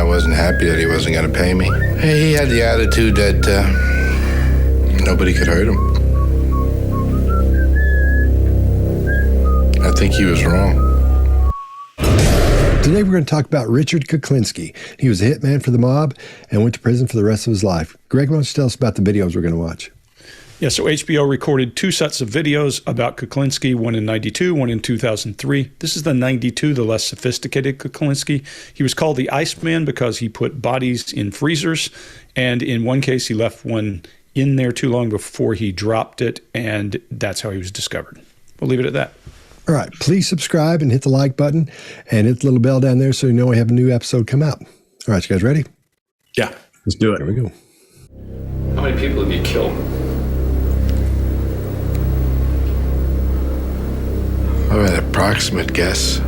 I wasn't happy that he wasn't going to pay me. He had the attitude that nobody could hurt him. I think he was wrong. Today we're going to talk about Richard Kuklinski. He was a hitman for the mob and went to prison for the rest of his life. Greg, why don't you tell us about the videos we're going to watch? Yeah, so HBO recorded 2 sets of videos about Kuklinski, one in 92, one in 2003. This is the 92, the less sophisticated Kuklinski. He was called the Iceman because he put bodies in freezers, and in one case he left one in there too long before he dropped it, and that's how he was discovered. We'll leave it at that. All right, please subscribe and hit the like button and hit the little bell down there so you know we have a new episode come out. All right, you guys ready? Yeah, let's do it. Here we go. How many people have you killed? Oh, an approximate guess.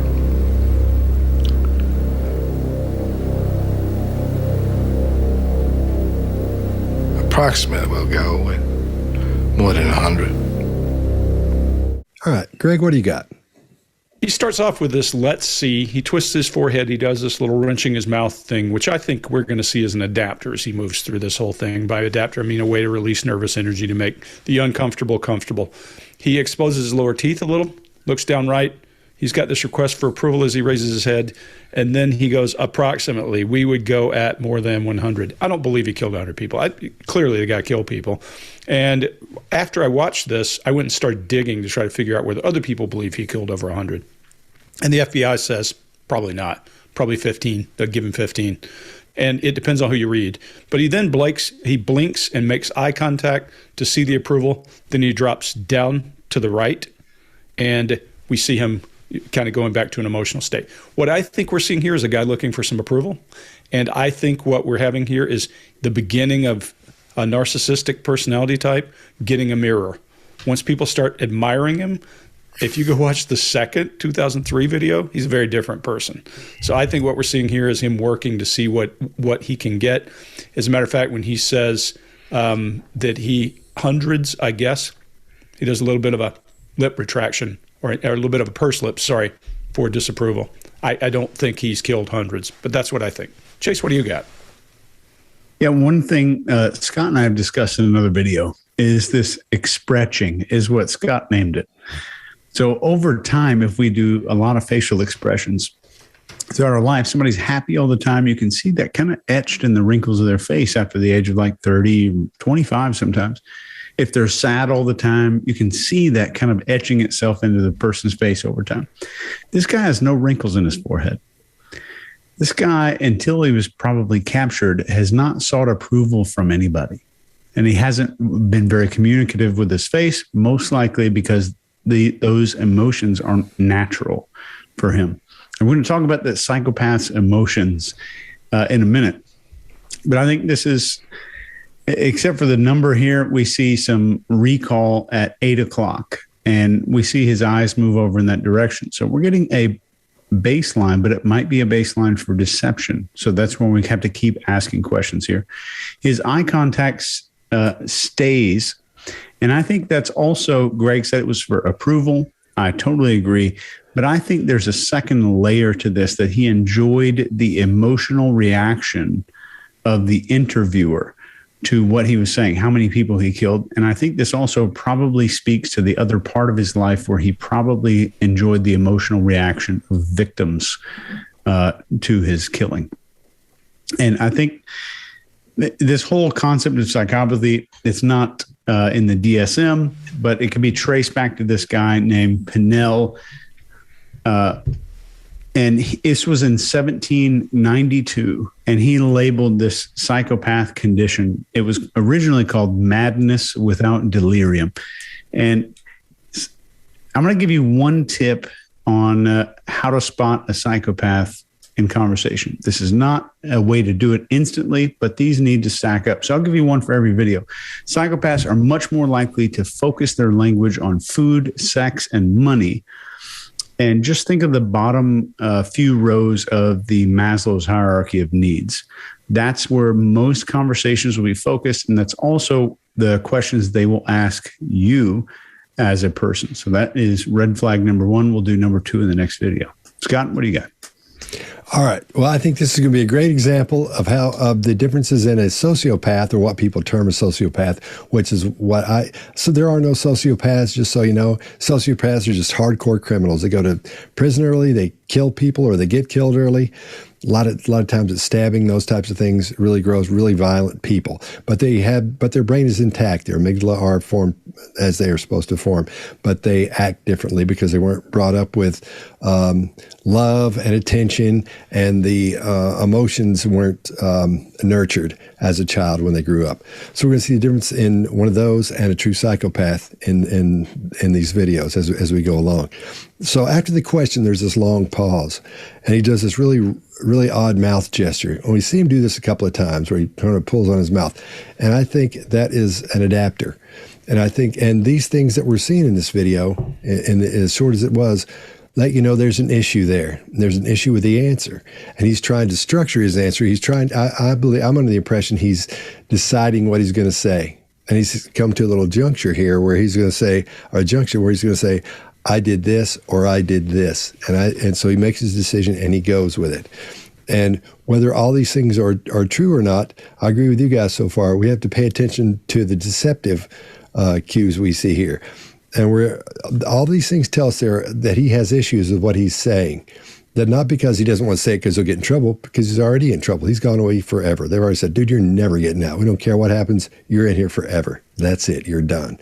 Approximate, we'll go with more than 100. All right, Greg, what do you got? He starts off with this, let's see. He twists his forehead. He does this little wrenching his mouth thing, which I think we're going to see as an adapter as he moves through this whole thing. By adapter, I mean a way to release nervous energy to make the uncomfortable comfortable. He exposes his lower teeth a little, looks down right. He's got this request for approval as he raises his head. And then he goes, approximately, we would go at more than 100. I don't believe he killed 100 people. Clearly, the guy killed people. And after I watched this, I went and started digging to try to figure out whether other people believe he killed over 100. And the FBI says, probably not. Probably 15. They'll give him 15. And it depends on who you read. But he then blinks and makes eye contact to see the approval. Then he drops down to the right. And we see him kind of going back to an emotional state. What I think we're seeing here is a guy looking for some approval. And I think what we're having here is the beginning of a narcissistic personality type getting a mirror. Once people start admiring him, if you go watch the second 2003 video, he's a very different person. So I think what we're seeing here is him working to see what he can get. As a matter of fact, when he says that he hundreds, I guess, he does a little bit of a lip retraction or a little bit of a purse lip, for disapproval. I don't think he's killed hundreds, but that's what I think. Chase, what do you got? Yeah, one thing Scott and I have discussed in another video is this expressing, is what Scott named it. So over time, if we do a lot of facial expressions throughout our life, somebody's happy all the time, you can see that kind of etched in the wrinkles of their face after the age of like 30, 25 sometimes. If they're sad all the time, you can see that kind of etching itself into the person's face over time. This guy has no wrinkles in his forehead. This guy, until he was probably captured, has not sought approval from anybody. And he hasn't been very communicative with his face, most likely because those emotions aren't natural for him. And we're going to talk about the psychopath's emotions in a minute. But I think this is, except for the number here, we see some recall at 8 o'clock, and we see his eyes move over in that direction. So we're getting a baseline, but it might be a baseline for deception. So that's when we have to keep asking questions here. His eye contact stays, and I think that's also, Greg said it was for approval. I totally agree. But I think there's a second layer to this, that he enjoyed the emotional reaction of the interviewer to what he was saying, how many people he killed. And I think this also probably speaks to the other part of his life where he probably enjoyed the emotional reaction of victims to his killing. And I think this whole concept of psychopathy, it's not in the DSM, but it can be traced back to this guy named Pinnell. And this was in 1792, and he labeled this psychopath condition. It was originally called madness without delirium. And I'm going to give you one tip on how to spot a psychopath in conversation. This is not a way to do it instantly, but these need to stack up. So I'll give you one for every video. Psychopaths are much more likely to focus their language on food, sex, and money. And just think of the bottom few rows of the Maslow's hierarchy of needs. That's where most conversations will be focused. And that's also the questions they will ask you as a person. So that is red flag number one. We'll do number two in the next video. Scott, what do you got? All right. Well, I think this is going to be a great example of the differences in a sociopath, or what people term a sociopath, which is so there are no sociopaths, just so you know. Sociopaths are just hardcore criminals. They go to prison early, they kill people, or they get killed early. A lot of times it's stabbing, those types of things really grows really violent people. But their brain is intact. Their amygdala are formed as they are supposed to form, but they act differently because they weren't brought up with love and attention, and the emotions weren't nurtured as a child when they grew up. So we're going to see the difference in one of those and a true psychopath in these videos as we go along. So after the question, there's this long pause, and he does this really odd mouth gesture. And we see him do this a couple of times where he kind of pulls on his mouth. And I think that is an adapter. And these things that we're seeing in this video, and as short as it was, let you know there's an issue there. There's an issue with the answer. And he's trying to structure his answer. I believe, I'm under the impression he's deciding what he's going to say. And he's come to a little juncture here where he's going to say, or a junction where he's going to say, I did this or I did this. And so he makes his decision and he goes with it. And whether all these things are true or not, I agree with you guys so far. We have to pay attention to the deceptive cues we see here. And all these things tell us that he has issues with what he's saying. That not because he doesn't want to say it because he'll get in trouble, because he's already in trouble. He's gone away forever. They've already said, dude, you're never getting out. We don't care what happens. You're in here forever. That's it. You're done.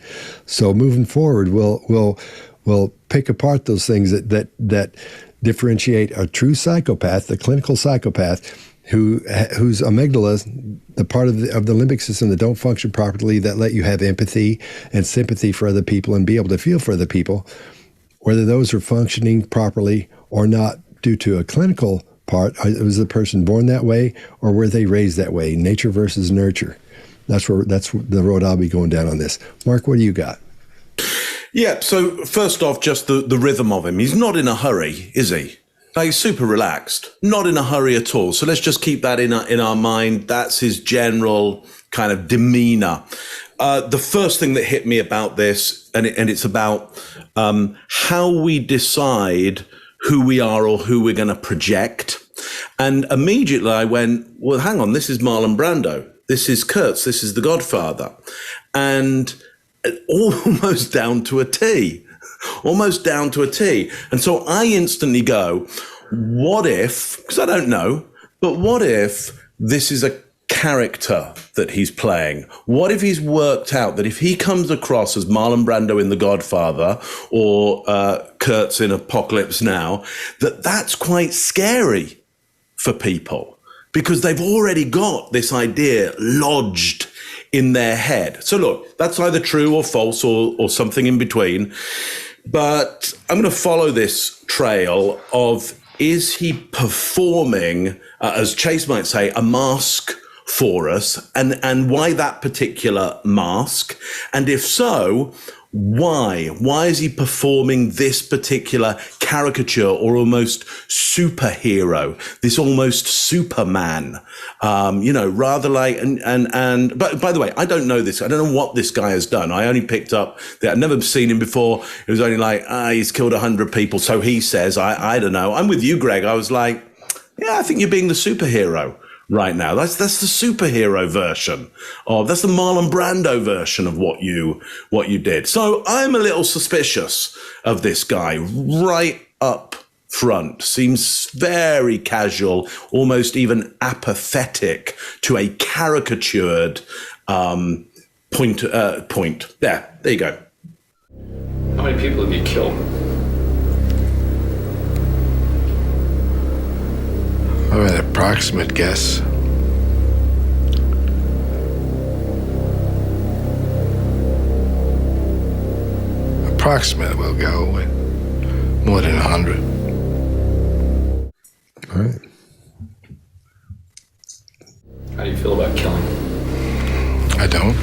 So moving forward, we'll pick apart those things that differentiate a true psychopath, the clinical psychopath, whose amygdala, the part of the limbic system that don't function properly, that let you have empathy and sympathy for other people and be able to feel for other people, whether those are functioning properly or not due to a clinical part. Was the person born that way, or were they raised that way? Nature versus nurture. That's the road I'll be going down on this. Mark, what do you got? Yeah, so first off, just the rhythm of him. He's not in a hurry, is he? Like, he's super relaxed, not in a hurry at all. So let's just keep that in our mind. That's his general kind of demeanor. The first thing that hit me about this, and it's about how we decide who we are or who we're going to project. And immediately I went, well, hang on, this is Marlon Brando. This is Kurtz. This is The Godfather. And almost down to a T. Almost down to a T. And so I instantly go, what if, because I don't know, but what if this is a character that he's playing? What if he's worked out that if he comes across as Marlon Brando in The Godfather or Kurtz in Apocalypse Now, that's quite scary for people because they've already got this idea lodged in their head. So look, that's either true or false or something in between. But I'm going to follow this trail of, is he performing, as Chase might say, a mask for us, and why that particular mask? And if so, why? Why is he performing this particular caricature or almost superhero, this almost Superman? Rather like, but by the way, I don't know this. I don't know what this guy has done. I only picked up that I'd never seen him before. It was only like, he's killed 100 people. So he says, I don't know. I'm with you, Greg. I was like, yeah, I think you're being the superhero right now. That's the superhero version that's the Marlon Brando version of what you did. So I'm a little suspicious of this guy right up front. Seems very casual, almost even apathetic to a caricatured point. There you go. How many people have you killed? An approximate guess. Approximate, we'll go with more than 100. All right. How do you feel about killing? I don't.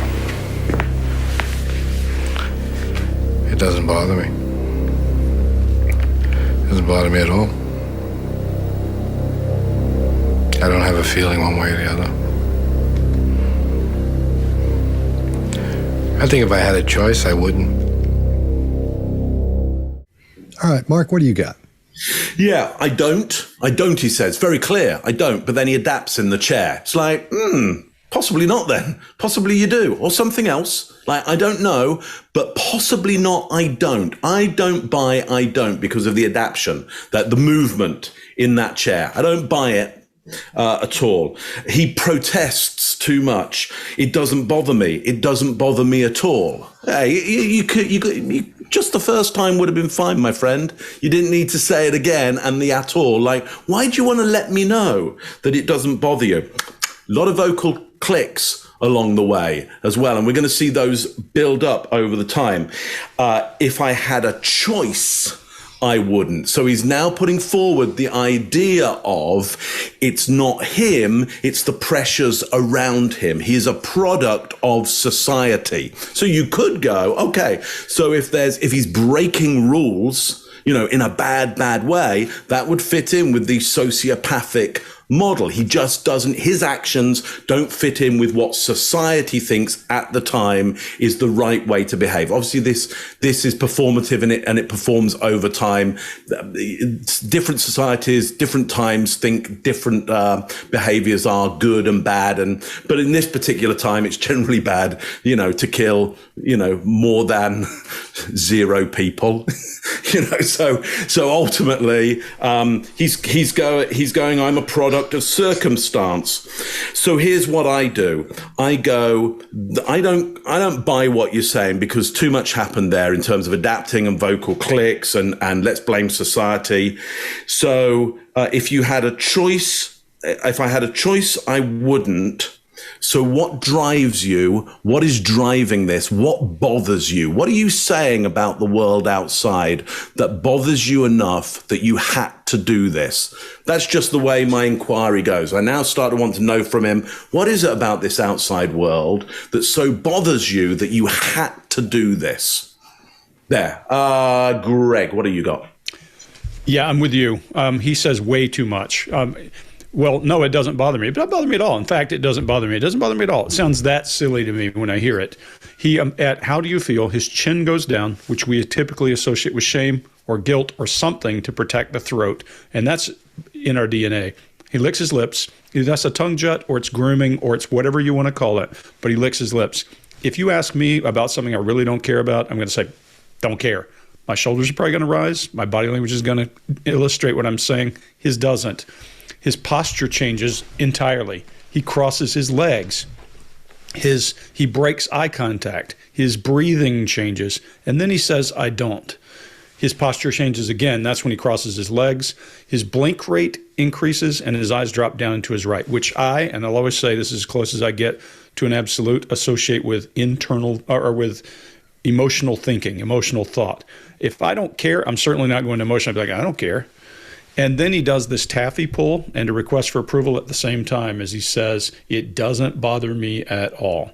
It doesn't bother me. It doesn't bother me at all. I don't have a feeling one way or the other. I think if I had a choice, I wouldn't. All right, Mark, what do you got? Yeah, I don't. He says. Very clear. I don't. But then he adapts in the chair. It's like, possibly not then. Possibly you do. Or something else. Like, I don't know, but possibly not, I don't. I don't buy I don't because of the adaptation, that the movement in that chair. I don't buy it. At all. He protests too much. It doesn't bother me. It doesn't bother me at all. Hey, you just the first time would have been fine, my friend. You didn't need to say it again and the at all. Like, why do you want to let me know that it doesn't bother you? A lot of vocal clicks along the way as well. And we're going to see those build up over the time. If I had a choice, I wouldn't. So he's now putting forward the idea of it's not him, it's the pressures around him. He is a product of society. So you could go, okay, so if he's breaking rules, in a bad way, that would fit in with the sociopathic model. He just doesn't, his actions don't fit in with what society thinks at the time is the right way to behave. Obviously, this is performative and it performs over time. Different societies, different times think different behaviors are good and bad. But in this particular time, it's generally bad, to kill, more than 0 people. So ultimately, he's going, I'm a product of circumstance. So here's what I do. I don't buy what you're saying because too much happened there in terms of adapting and vocal clicks and let's blame society. So if I had a choice, I wouldn't. So what drives you? What is driving this? What bothers you? What are you saying about the world outside that bothers you enough that you had to do this? That's just the way my inquiry goes. I now start to want to know from him, what is it about this outside world that so bothers you that you had to do this? There. Greg, what do you got? Yeah, I'm with you. He says way too much. Well, no, it doesn't bother me. It doesn't bother me at all. In fact, it doesn't bother me. It doesn't bother me at all. It sounds that silly to me when I hear it. He, at how do you feel, his chin goes down, which we typically associate with shame or guilt or something to protect the throat. And that's in our DNA. He licks his lips. Either that's a tongue jut or it's grooming or it's whatever you want to call it. But he licks his lips. If you ask me about something I really don't care about, I'm going to say, don't care. My shoulders are probably going to rise. My body language is going to illustrate what I'm saying. His doesn't. His posture changes entirely. He crosses his legs. He breaks eye contact. His breathing changes. And then he says, I don't. His posture changes again. That's when he crosses his legs. His blink rate increases and his eyes drop down into his right, which and I'll always say this is as close as I get to an absolute, associate with internal or with emotional thinking, emotional thought. If I don't care, I'm certainly not going to emotion. I'll be like, I don't care. And then he does this taffy pull and a request for approval at the same time as he says, it doesn't bother me at all.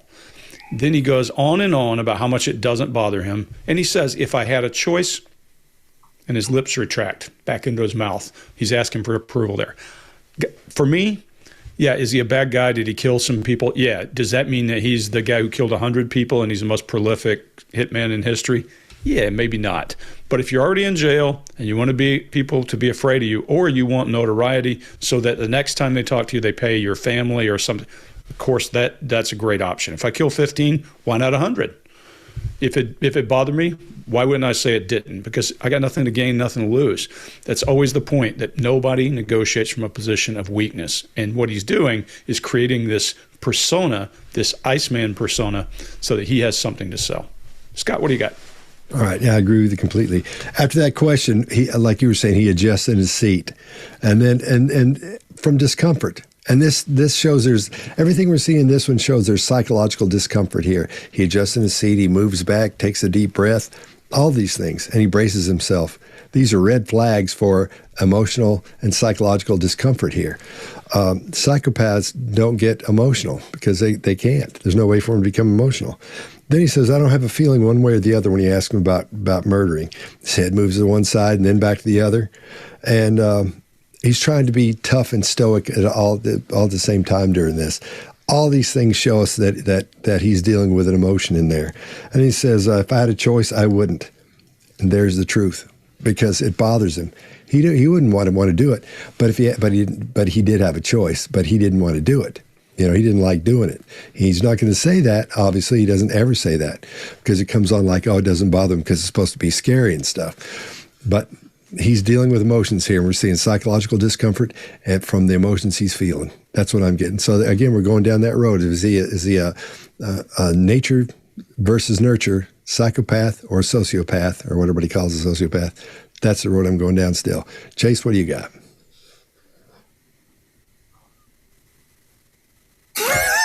Then he goes on and on about how much it doesn't bother him. And he says, if I had a choice, and his lips retract back into his mouth. He's asking for approval there. For me, yeah, is he a bad guy? Did he kill some people? Yeah. Does that mean that he's the guy who killed 100 people and he's the most prolific hitman in history? Yeah, maybe not. But if you're already in jail and you want people to be afraid of you, or you want notoriety so that the next time they talk to you, they pay your family or something, of course, that's a great option. If I kill 15, why not 100? If it bothered me, why wouldn't I say it didn't? Because I got nothing to gain, nothing to lose. That's always the point, that nobody negotiates from a position of weakness. And what he's doing is creating this persona, this Iceman persona, so that he has something to sell. Scott, what do you got? All right. Yeah, I agree with you completely. After that question, he, like you were saying, he adjusts in his seat, and then and from discomfort. And this shows there's everything we're seeing in this one shows there's psychological discomfort here. He adjusts in his seat, he moves back, takes a deep breath, all these things, and he braces himself. These are red flags for emotional and psychological discomfort here. Psychopaths don't get emotional because they can't. There's no way for them to become emotional. Then he says, I don't have a feeling one way or the other when you ask him about murdering. His head moves to one side and then back to the other. And he's trying to be tough and stoic at all the same time during this. All these things show us that he's dealing with an emotion in there. And he says, if I had a choice, I wouldn't. And there's the truth, because it bothers him. He wouldn't want to do it, but he did have a choice, but he didn't want to do it. He didn't like doing it. He's not going to say that. Obviously, he doesn't ever say that because it comes on like, oh, it doesn't bother him because it's supposed to be scary and stuff. But he's dealing with emotions here. We're seeing psychological discomfort from the emotions he's feeling. That's what I'm getting. So again, we're going down that road. Is he a nature versus nurture psychopath or sociopath or what everybody calls a sociopath? That's the road I'm going down still. Chase, what do you got?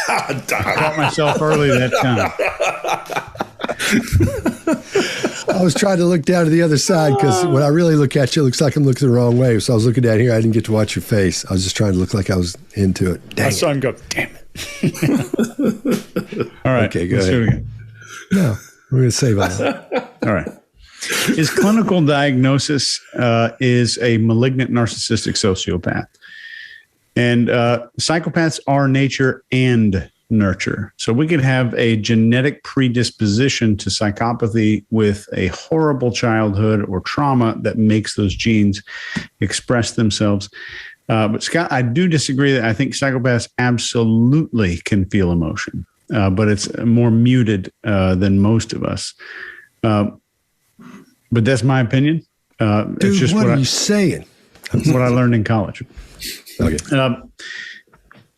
I caught myself early that time. I was trying to look down to the other side because when I really look at you, it looks like I'm looking the wrong way. So I was looking down here. I didn't get to watch your face. I was just trying to look like I was into it. Dang I saw him go, damn it. All right. Okay, go let's ahead. do it again. No, we're going to save all that. All right. His clinical diagnosis is a malignant narcissistic sociopath. And psychopaths are nature and nurture. So we could have a genetic predisposition to psychopathy with a horrible childhood or trauma that makes those genes express themselves. But Scott, I do disagree that I think psychopaths absolutely can feel emotion, but it's more muted than most of us. But that's my opinion. Dude, it's just what are you saying? what I learned in college. Okay.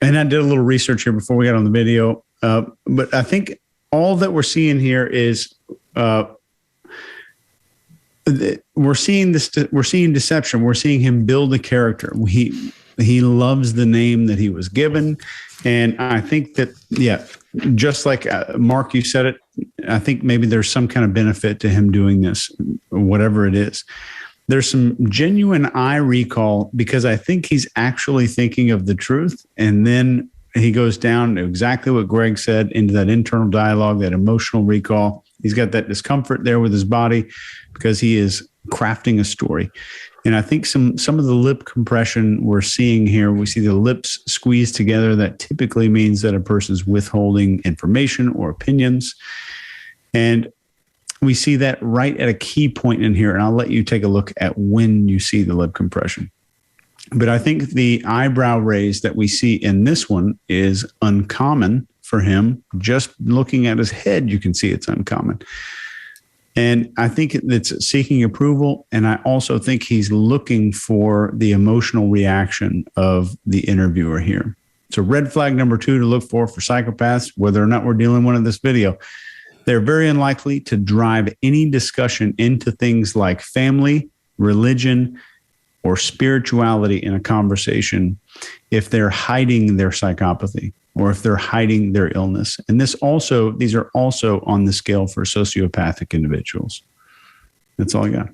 And I did a little research here before we got on the video. But I think all that we're seeing here is we're seeing deception. We're seeing him build a character. He loves the name that he was given. And I think that, just like Mark, you said it, I think maybe there's some kind of benefit to him doing this, whatever it is. There's some genuine eye recall because I think he's actually thinking of the truth. And then he goes down to exactly what Greg said, into that internal dialogue, that emotional recall. He's got that discomfort there with his body because he is crafting a story. And I think some of the lip compression we're seeing here, we see the lips squeezed together. That typically means that a person's withholding information or opinions. And we see that right at a key point in here. And I'll let you take a look at when you see the lip compression. But I think the eyebrow raise that we see in this one is uncommon for him. Just looking at his head, you can see it's uncommon. And I think it's seeking approval. And I also think he's looking for the emotional reaction of the interviewer here. So red flag number 2 to look for psychopaths, whether or not we're dealing with in this video, they're very unlikely to drive any discussion into things like family, religion, or spirituality in a conversation if they're hiding their psychopathy or if they're hiding their illness. And these are also on the scale for sociopathic individuals. That's all I got.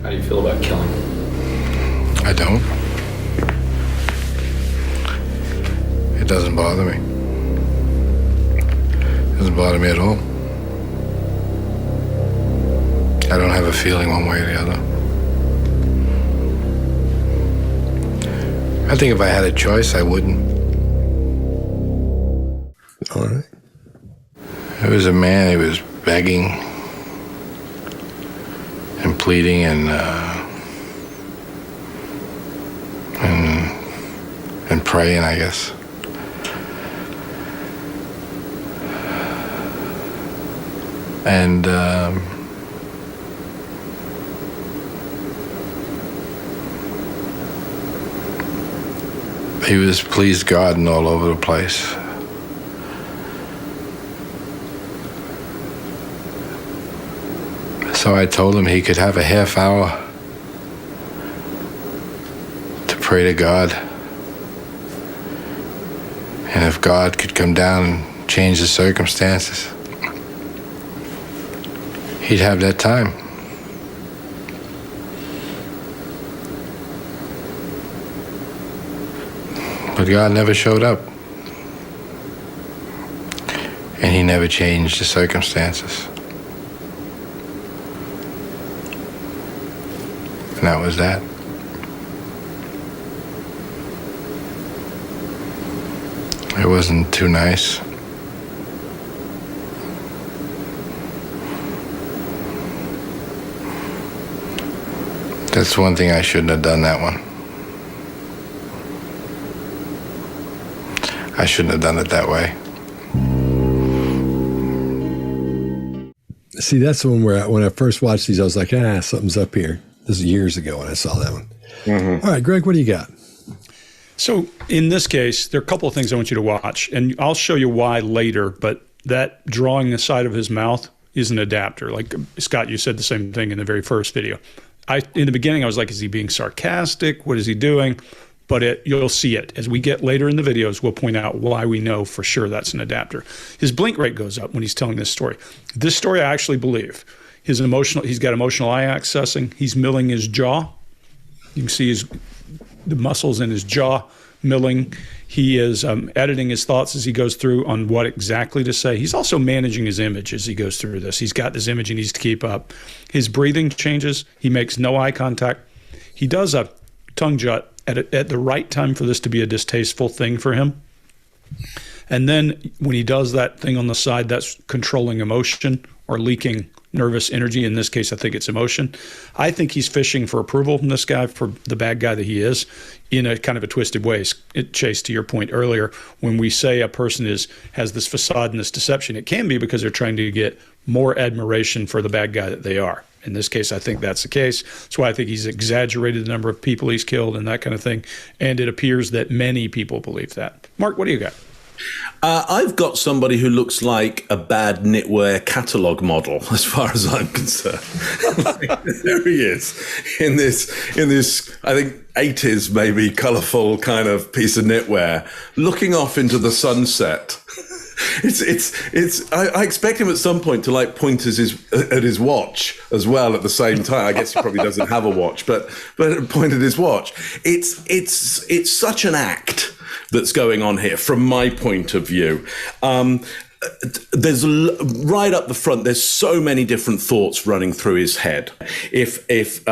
How do you feel about killing? I don't. It doesn't bother me. It doesn't bother me at all. I don't have a feeling one way or the other. I think if I had a choice, I wouldn't. All right. There was a man, he was begging and pleading and praying, I guess. And he was pleased God and all over the place. So I told him he could have a half hour to pray to God. And if God could come down and change the circumstances, he'd have that time. But God never showed up. And he never changed the circumstances. And that was that. It wasn't too nice. That's one thing I shouldn't have done that one. I shouldn't have done it that way. See, that's the one where when I first watched these, I was like, something's up here. This is years ago when I saw that one. Mm-hmm. All right, Greg, what do you got? So in this case, there are a couple of things I want you to watch, and I'll show you why later, but that drawing the side of his mouth is an adapter. Like Scott, you said the same thing in the very first video. In the beginning, I was like, is he being sarcastic? What is he doing? But you'll see it. As we get later in the videos, we'll point out why we know for sure that's an adapter. His blink rate goes up when he's telling this story. This story, I actually believe. He's got emotional eye accessing. He's milling his jaw. You can see the muscles in his jaw milling. He is editing his thoughts as he goes through on what exactly to say. He's also managing his image as he goes through this. He's got this image he needs to keep up. His breathing changes. He makes no eye contact. He does a tongue jut at the right time for this to be a distasteful thing for him. And then when he does that thing on the side, that's controlling emotion or leaking nervous energy. In this case, I think it's emotion. I think he's fishing for approval from this guy, for the bad guy that he is, in a kind of a twisted way. Chase, to your point earlier, when we say a person has this facade and this deception, it can be because they're trying to get more admiration for the bad guy that they are. In this case, I think that's the case. That's why I think he's exaggerated the number of people he's killed and that kind of thing. And it appears that many people believe that. Mark, what do you got? I've got somebody who looks like a bad knitwear catalog model, as far as I'm concerned. There he is in this, I think 80s maybe colourful kind of piece of knitwear, looking off into the sunset. I expect him at some point to like point at his watch as well at the same time. I guess he probably doesn't have a watch, but point at his watch. It's such an act that's going on here from my point of view. There's right up the front, there's so many different thoughts running through his head. If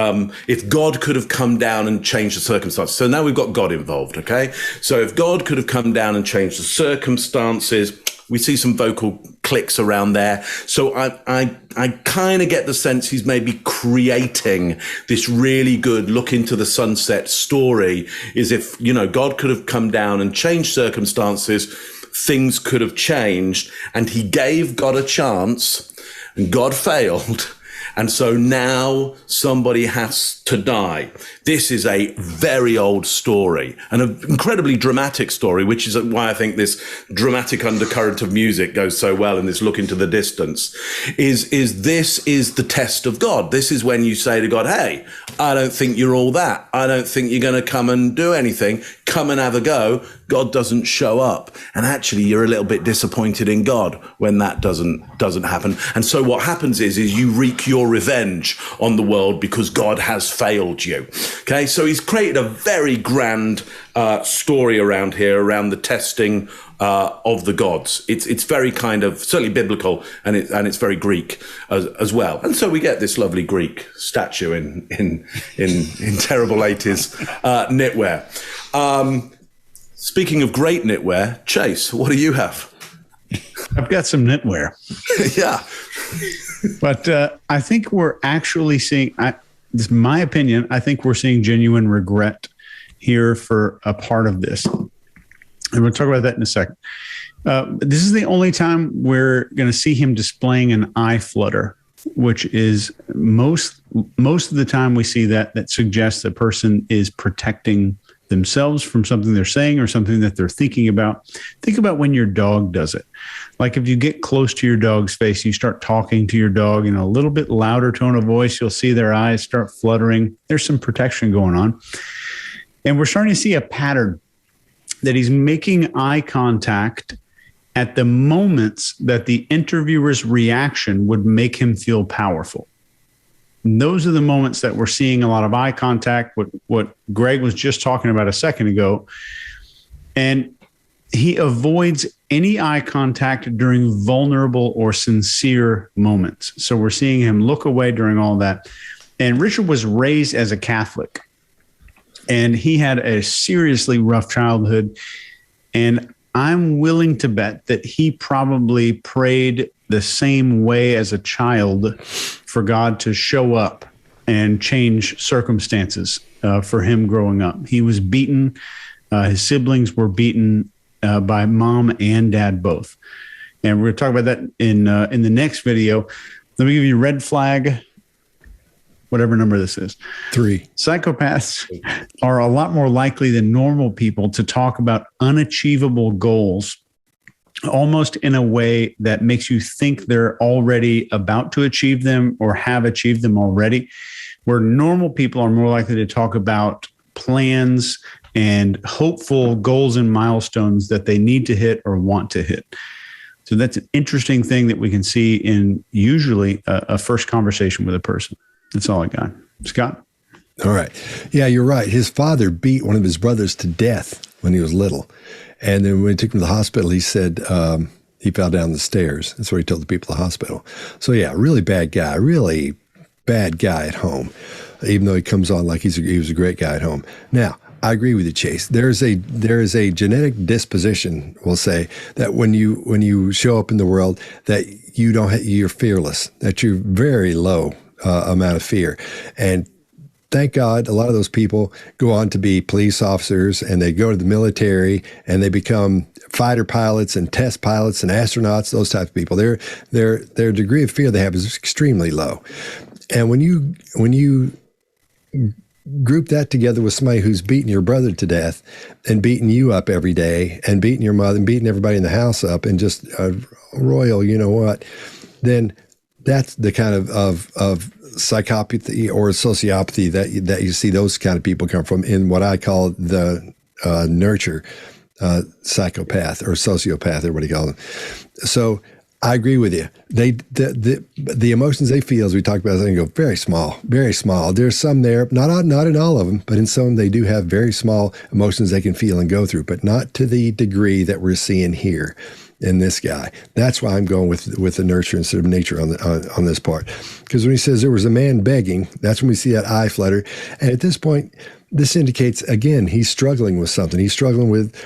God could have come down and changed the circumstances. So now we've got God involved, okay? So if God could have come down and changed the circumstances, we see some vocal clicks around there. So I kind of get the sense he's maybe creating this really good look into the sunset story, is if, God could have come down and changed circumstances, things could have changed, and he gave God a chance and God failed. And so now somebody has to die. This is a very old story, and an incredibly dramatic story, which is why I think this dramatic undercurrent of music goes so well in this look into the distance, is this is the test of God. This is when you say to God, hey, I don't think you're all that. I don't think you're going to come and do anything. Come and have a go. God doesn't show up. And actually, you're a little bit disappointed in God when that doesn't happen. And so what happens is you wreak your revenge on the world because God has failed you. Okay, so he's created a very grand story around here, around the testing of the gods. It's very kind of certainly biblical, and it's very Greek as well. And so we get this lovely Greek statue in terrible 80s knitwear. Speaking of great knitwear, Chase, what do you have? I've got some knitwear. Yeah. But I think we're actually seeing, this is my opinion, I think we're seeing genuine regret here for a part of this. And we'll talk about that in a second. This is the only time we're going to see him displaying an eye flutter, which is most of the time we see that suggests the person is protecting themselves from something they're saying or something that they're thinking about. Think about when your dog does it. Like if you get close to your dog's face, you start talking to your dog in a little bit louder tone of voice, you'll see their eyes start fluttering. There's some protection going on. And we're starting to see a pattern that he's making eye contact at the moments that the interviewer's reaction would make him feel powerful. And those are the moments that we're seeing a lot of eye contact, what Greg was just talking about a second ago. And he avoids any eye contact during vulnerable or sincere moments. So we're seeing him look away during all that. And Richard was raised as a Catholic, and he had a seriously rough childhood. And I'm willing to bet that he probably prayed the same way as a child for God to show up and change circumstances for him growing up. He was beaten. His siblings were beaten by mom and dad both. And we're going to talk about that in the next video. Let me give you red flag, whatever number this is. 3. Psychopaths are a lot more likely than normal people to talk about unachievable goals, almost in a way that makes you think they're already about to achieve them or have achieved them already, where normal people are more likely to talk about plans and hopeful goals and milestones that they need to hit or want to hit. So that's an interesting thing that we can see in usually a first conversation with a person. That's all I got. Scott? All right. Yeah, you're right. His father beat one of his brothers to death when he was little. And then when he took him to the hospital, he said he fell down the stairs. That's what he told the people at the hospital. So, yeah, really bad guy at home, even though he comes on like he was a great guy at home. Now, I agree with you, Chase. There is a genetic disposition, we'll say, that when you show up in the world, that you're fearless, that you're very low amount of fear. And thank God, a lot of those people go on to be police officers, and they go to the military, and they become fighter pilots and test pilots and astronauts. Those types of people, their degree of fear they have is extremely low. And when you group that together with somebody who's beating your brother to death and beating you up every day and beating your mother and beating everybody in the house up and just royal, you know what, then that's the kind of psychopathy or sociopathy that you see those kind of people come from in what I call the nurture psychopath or sociopath, everybody calls them. So I agree with you. The emotions they feel, as we talked about, they go very small, very small. There's some there, not in all of them, but in some they do have very small emotions they can feel and go through, but not to the degree that we're seeing here in this guy. That's why I'm going with the nurture instead of nature on this part. Because when he says there was a man begging, that's when we see that eye flutter. And at this point, this indicates, again, he's struggling with something. He's struggling with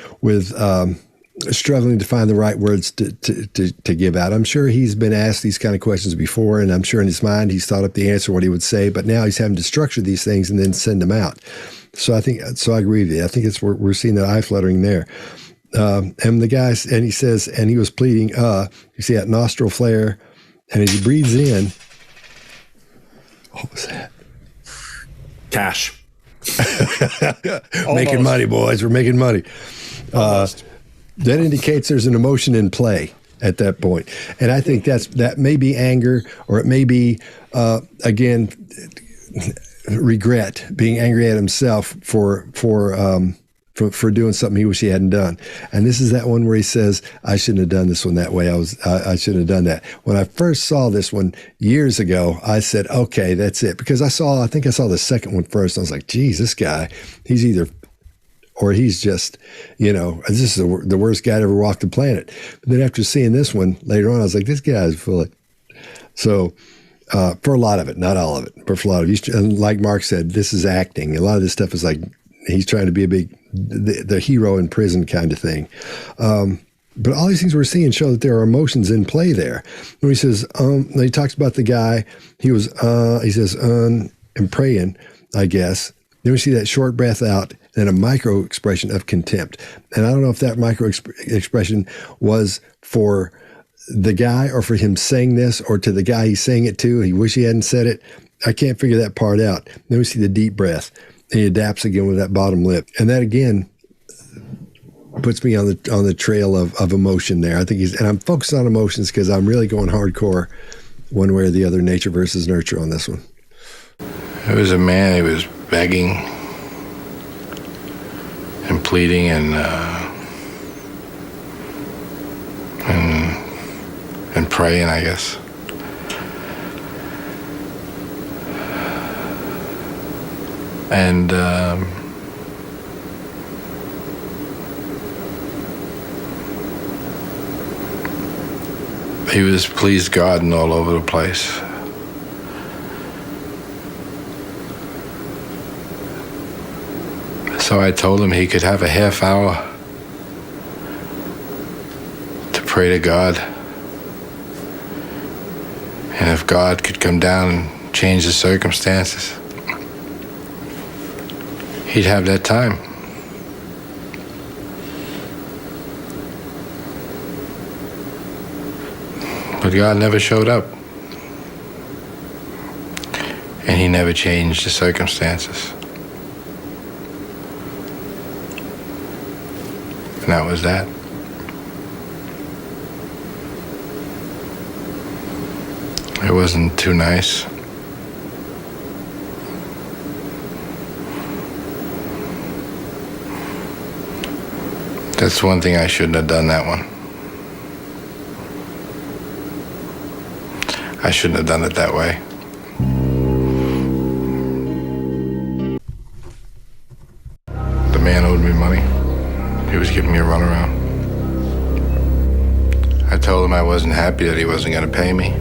struggling to find the right words to give out. I'm sure he's been asked these kind of questions before, and I'm sure in his mind he's thought up the answer, what he would say, but now he's having to structure these things and then send them out. So I agree with you. I think we're seeing that eye fluttering there. And the guy, and he says, and he was pleading, you see that nostril flare, and as he breathes in, what was that? Cash. Making money, boys. We're making money. That indicates there's an emotion in play at that point. And I think that may be anger, or it may be, again, regret, being angry at himself for doing something he wish he hadn't done. And this is that one where he says, I shouldn't have done this one that way. I shouldn't have done that. When I first saw this one years ago, I said, okay, that's it. Because I think I saw the second one first. I was like, geez, this guy, he's either, or he's just, this is the worst guy to ever walk the planet. But then after seeing this one later on, I was like, this guy is full of, so for a lot of it, not all of it, but for a lot of it. And like Mark said, this is acting. A lot of this stuff is like, he's trying to be the hero in prison kind of thing. But all these things we're seeing show that there are emotions in play there. When he says, he talks about the guy, he says, and praying, I guess. Then we see that short breath out and a micro expression of contempt. And I don't know if that micro expression was for the guy or for him saying this, or to the guy he's saying it to. He wish he hadn't said it. I can't figure that part out. Then we see the deep breath. And he adapts again with that bottom lip. And that, again, puts me on the trail of emotion there. I think and I'm focused on emotions because I'm really going hardcore one way or the other, nature versus nurture on this one. It was a man, he was begging and pleading and praying, I guess. And he was pleased God and all over the place. So I told him he could have a half hour to pray to God. And if God could come down and change the circumstances, he'd have that time. But God never showed up. And he never changed the circumstances. And that was that. It wasn't too nice. That's one thing I shouldn't have done that one. I shouldn't have done it that way. The man owed me money. He was giving me a runaround. I told him I wasn't happy that he wasn't going to pay me.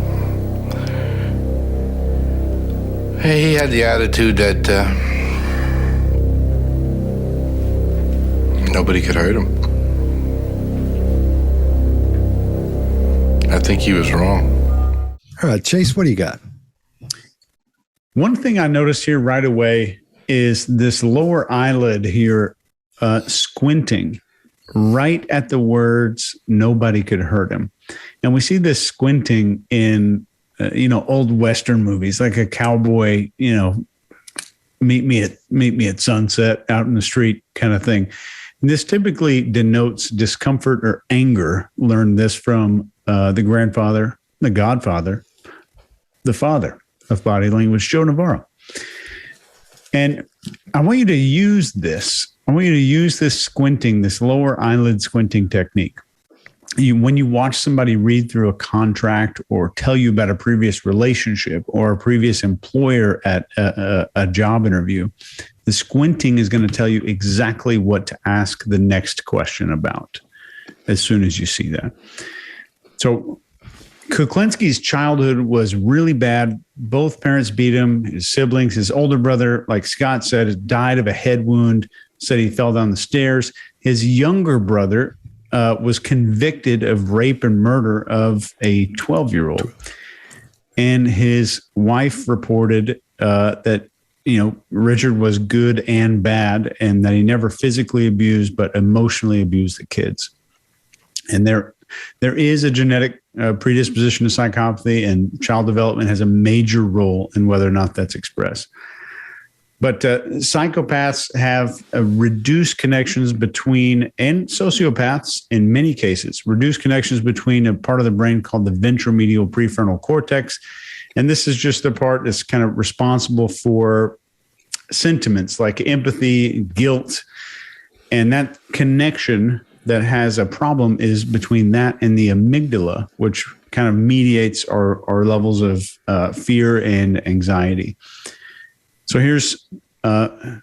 He had the attitude that nobody could hurt him. I think he was wrong. All right, Chase, what do you got? One thing I noticed here right away is this lower eyelid here squinting right at the words, nobody could hurt him. And we see this squinting in, old Western movies, like a cowboy, meet me at sunset out in the street kind of thing. And this typically denotes discomfort or anger. Learned this from the grandfather, the godfather, the father of body language, Joe Navarro. And I want you to use this. I want you to use this squinting, this lower eyelid squinting technique. When you watch somebody read through a contract or tell you about a previous relationship or a previous employer at a job interview, the squinting is going to tell you exactly what to ask the next question about as soon as you see that. So Kuklinski's childhood was really bad. Both parents beat him, his siblings. His older brother, like Scott said, died of a head wound, said he fell down the stairs. His younger brother was convicted of rape and murder of a 12-year-old. And his wife reported that, Richard was good and bad, and that he never physically abused, but emotionally abused the kids. And there is a genetic predisposition to psychopathy, and child development has a major role in whether or not that's expressed. But psychopaths have reduced connections between, and sociopaths in many cases, reduced connections between a part of the brain called the ventromedial prefrontal cortex. And this is just the part that's kind of responsible for sentiments like empathy, guilt, and that connection that has a problem is between that and the amygdala, which kind of mediates our levels of fear and anxiety. So here's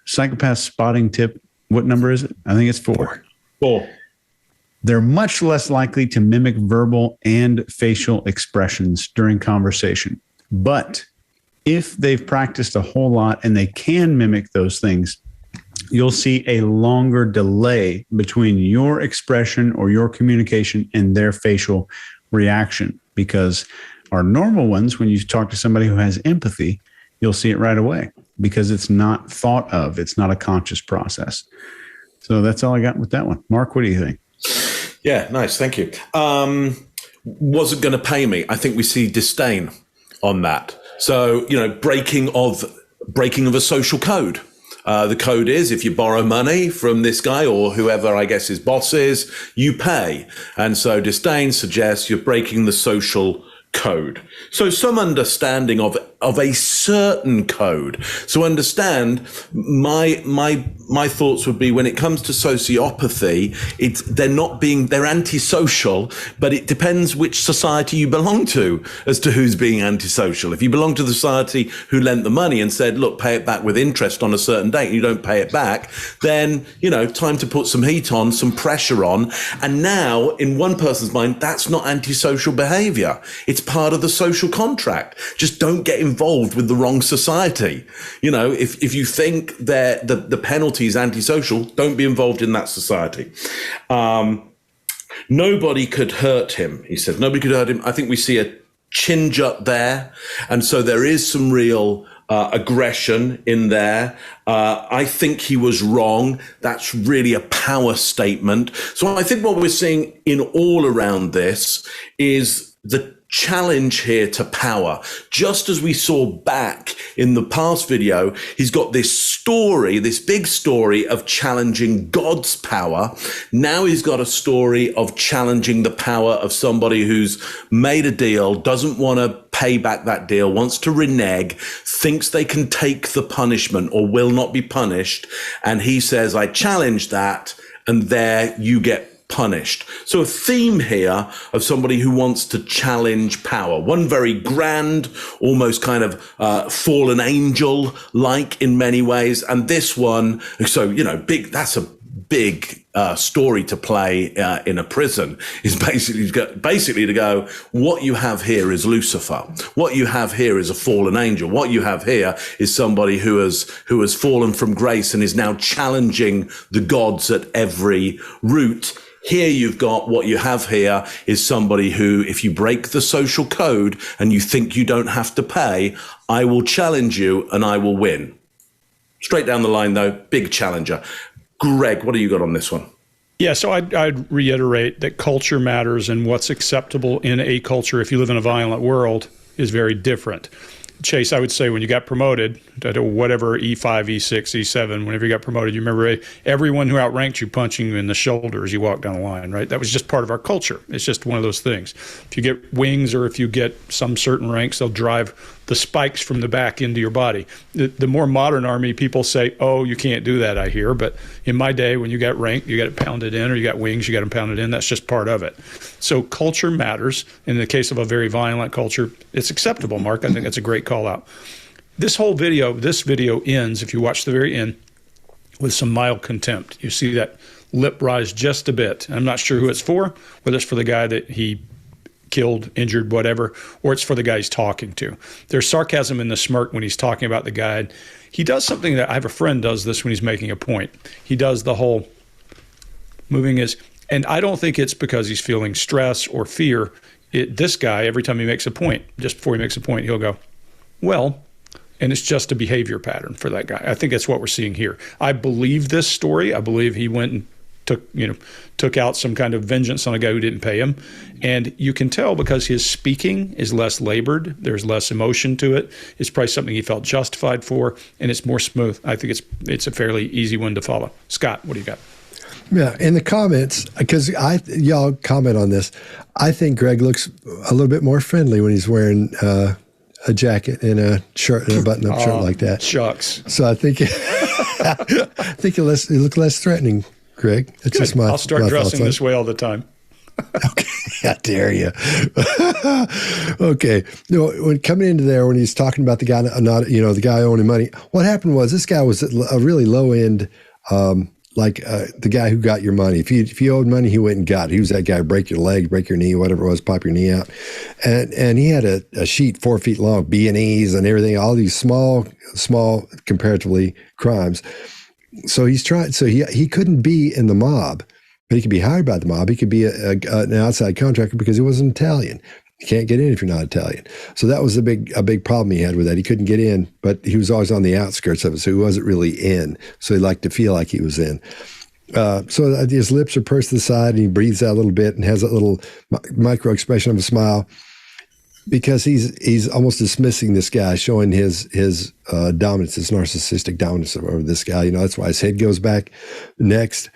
psychopath spotting tip. What number is it? I think it's 4. 4. They're much less likely to mimic verbal and facial expressions during conversation. But if they've practiced a whole lot and they can mimic those things, you'll see a longer delay between your expression or your communication and their facial reaction. Because our normal ones, when you talk to somebody who has empathy, you'll see it right away because it's not thought of. It's not a conscious process. So that's all I got with that one. Mark, what do you think? Yeah, nice. Thank you. Wasn't going to pay me. I think we see disdain on that. So, breaking of a social code. The code is if you borrow money from this guy or whoever I guess his boss is, you pay. And so disdain suggests you're breaking the social code. So some understanding of a certain code. So understand my thoughts would be when it comes to sociopathy, they're antisocial, but it depends which society you belong to as to who's being antisocial. If you belong to the society who lent the money and said, look, pay it back with interest on a certain date and you don't pay it back, then, time to put some heat on, some pressure on. And now in one person's mind, that's not antisocial behavior. It's part of the social contract. Just don't get involved with the wrong society. If you think that the penalty is antisocial, don't be involved in that society. Nobody could hurt him, he said. Nobody could hurt him. I think we see Chinjut there. And so there is some real aggression in there. I think he was wrong. That's really a power statement. So I think what we're seeing in all around this is the challenge here to power. Just as we saw back in the past video, he's got this story, this big story of challenging God's power. Now he's got a story of challenging the power of somebody who's made a deal, doesn't want to pay back that deal, wants to renege, thinks they can take the punishment or will not be punished. And he says, I challenge that, and there you get punished. So a theme here of somebody who wants to challenge power. One very grand, almost kind of fallen angel like in many ways. And this one, so, big, that's a big story to play in a prison, is basically to go, what you have here is Lucifer. What you have here is a fallen angel. What you have here is somebody who has fallen from grace and is now challenging the gods at every root. Here you've got what you have here is somebody who, if you break the social code and you think you don't have to pay, I will challenge you and I will win. Straight down the line, though, big challenger. Greg, what do you got on this one? Yeah, so I'd reiterate that culture matters, and what's acceptable in a culture, if you live in a violent world, is very different. Chase, I would say when you got promoted, whatever E5, E6, E7, whenever you got promoted, you remember everyone who outranked you punching you in the shoulder as you walk down the line, right? That was just part of our culture. It's just one of those things. If you get wings or if you get some certain ranks, they'll drive the spikes from the back into your body. The more modern army people say, oh, you can't do that, I hear. But in my day, when you got ranked, you got it pounded in, or you got wings, you got them pounded in. That's just part of it. So culture matters. In the case of a very violent culture, it's acceptable, Mark. I think that's a great call out. This video ends, if you watch the very end, with some mild contempt. You see that lip rise just a bit. I'm not sure who it's for, whether it's for the guy that he killed, injured, whatever, or it's for the guy he's talking to. There's sarcasm in the smirk when he's talking about the guy. He does something that I have a friend does this when he's making a point. He does the whole moving his, and I don't think it's because he's feeling stress or fear. This guy, every time he makes a point, just before he makes a point, he'll go, well, and it's just a behavior pattern for that guy. I think that's what we're seeing here. I believe this story. I believe he went and took out some kind of vengeance on a guy who didn't pay him. And you can tell because his speaking is less labored. There's less emotion to it. It's probably something he felt justified for, and it's more smooth. I think it's a fairly easy one to follow. Scott, what do you got? Yeah, in the comments, because y'all comment on this, I think Greg looks a little bit more friendly when he's wearing a jacket and a shirt and a button-up shirt like that. Shucks. So I think it looks less threatening, Greg. It's just I'll start dressing this way all the time. Okay, I dare you. Okay, when coming into there, when he's talking about the guy, the guy owning money, what happened was this guy was a really low end, the guy who got your money. If you owed money, he went and got it. He was that guy, break your leg, break your knee, whatever it was, pop your knee out. And he had a sheet 4 feet long, B&Es and everything, all these small, comparatively crimes. So he couldn't be in the mob, but he could be hired by the mob. He could be an outside contractor because he wasn't Italian. You can't get in if you're not Italian. So that was a big problem he had with that. He couldn't get in, but he was always on the outskirts of it, so he wasn't really in. So he liked to feel like he was in. So his lips are pursed to the side, and he breathes out a little bit and has that little micro expression of a smile because he's almost dismissing this guy, showing his dominance, his narcissistic dominance over this guy. That's why his head goes back. Next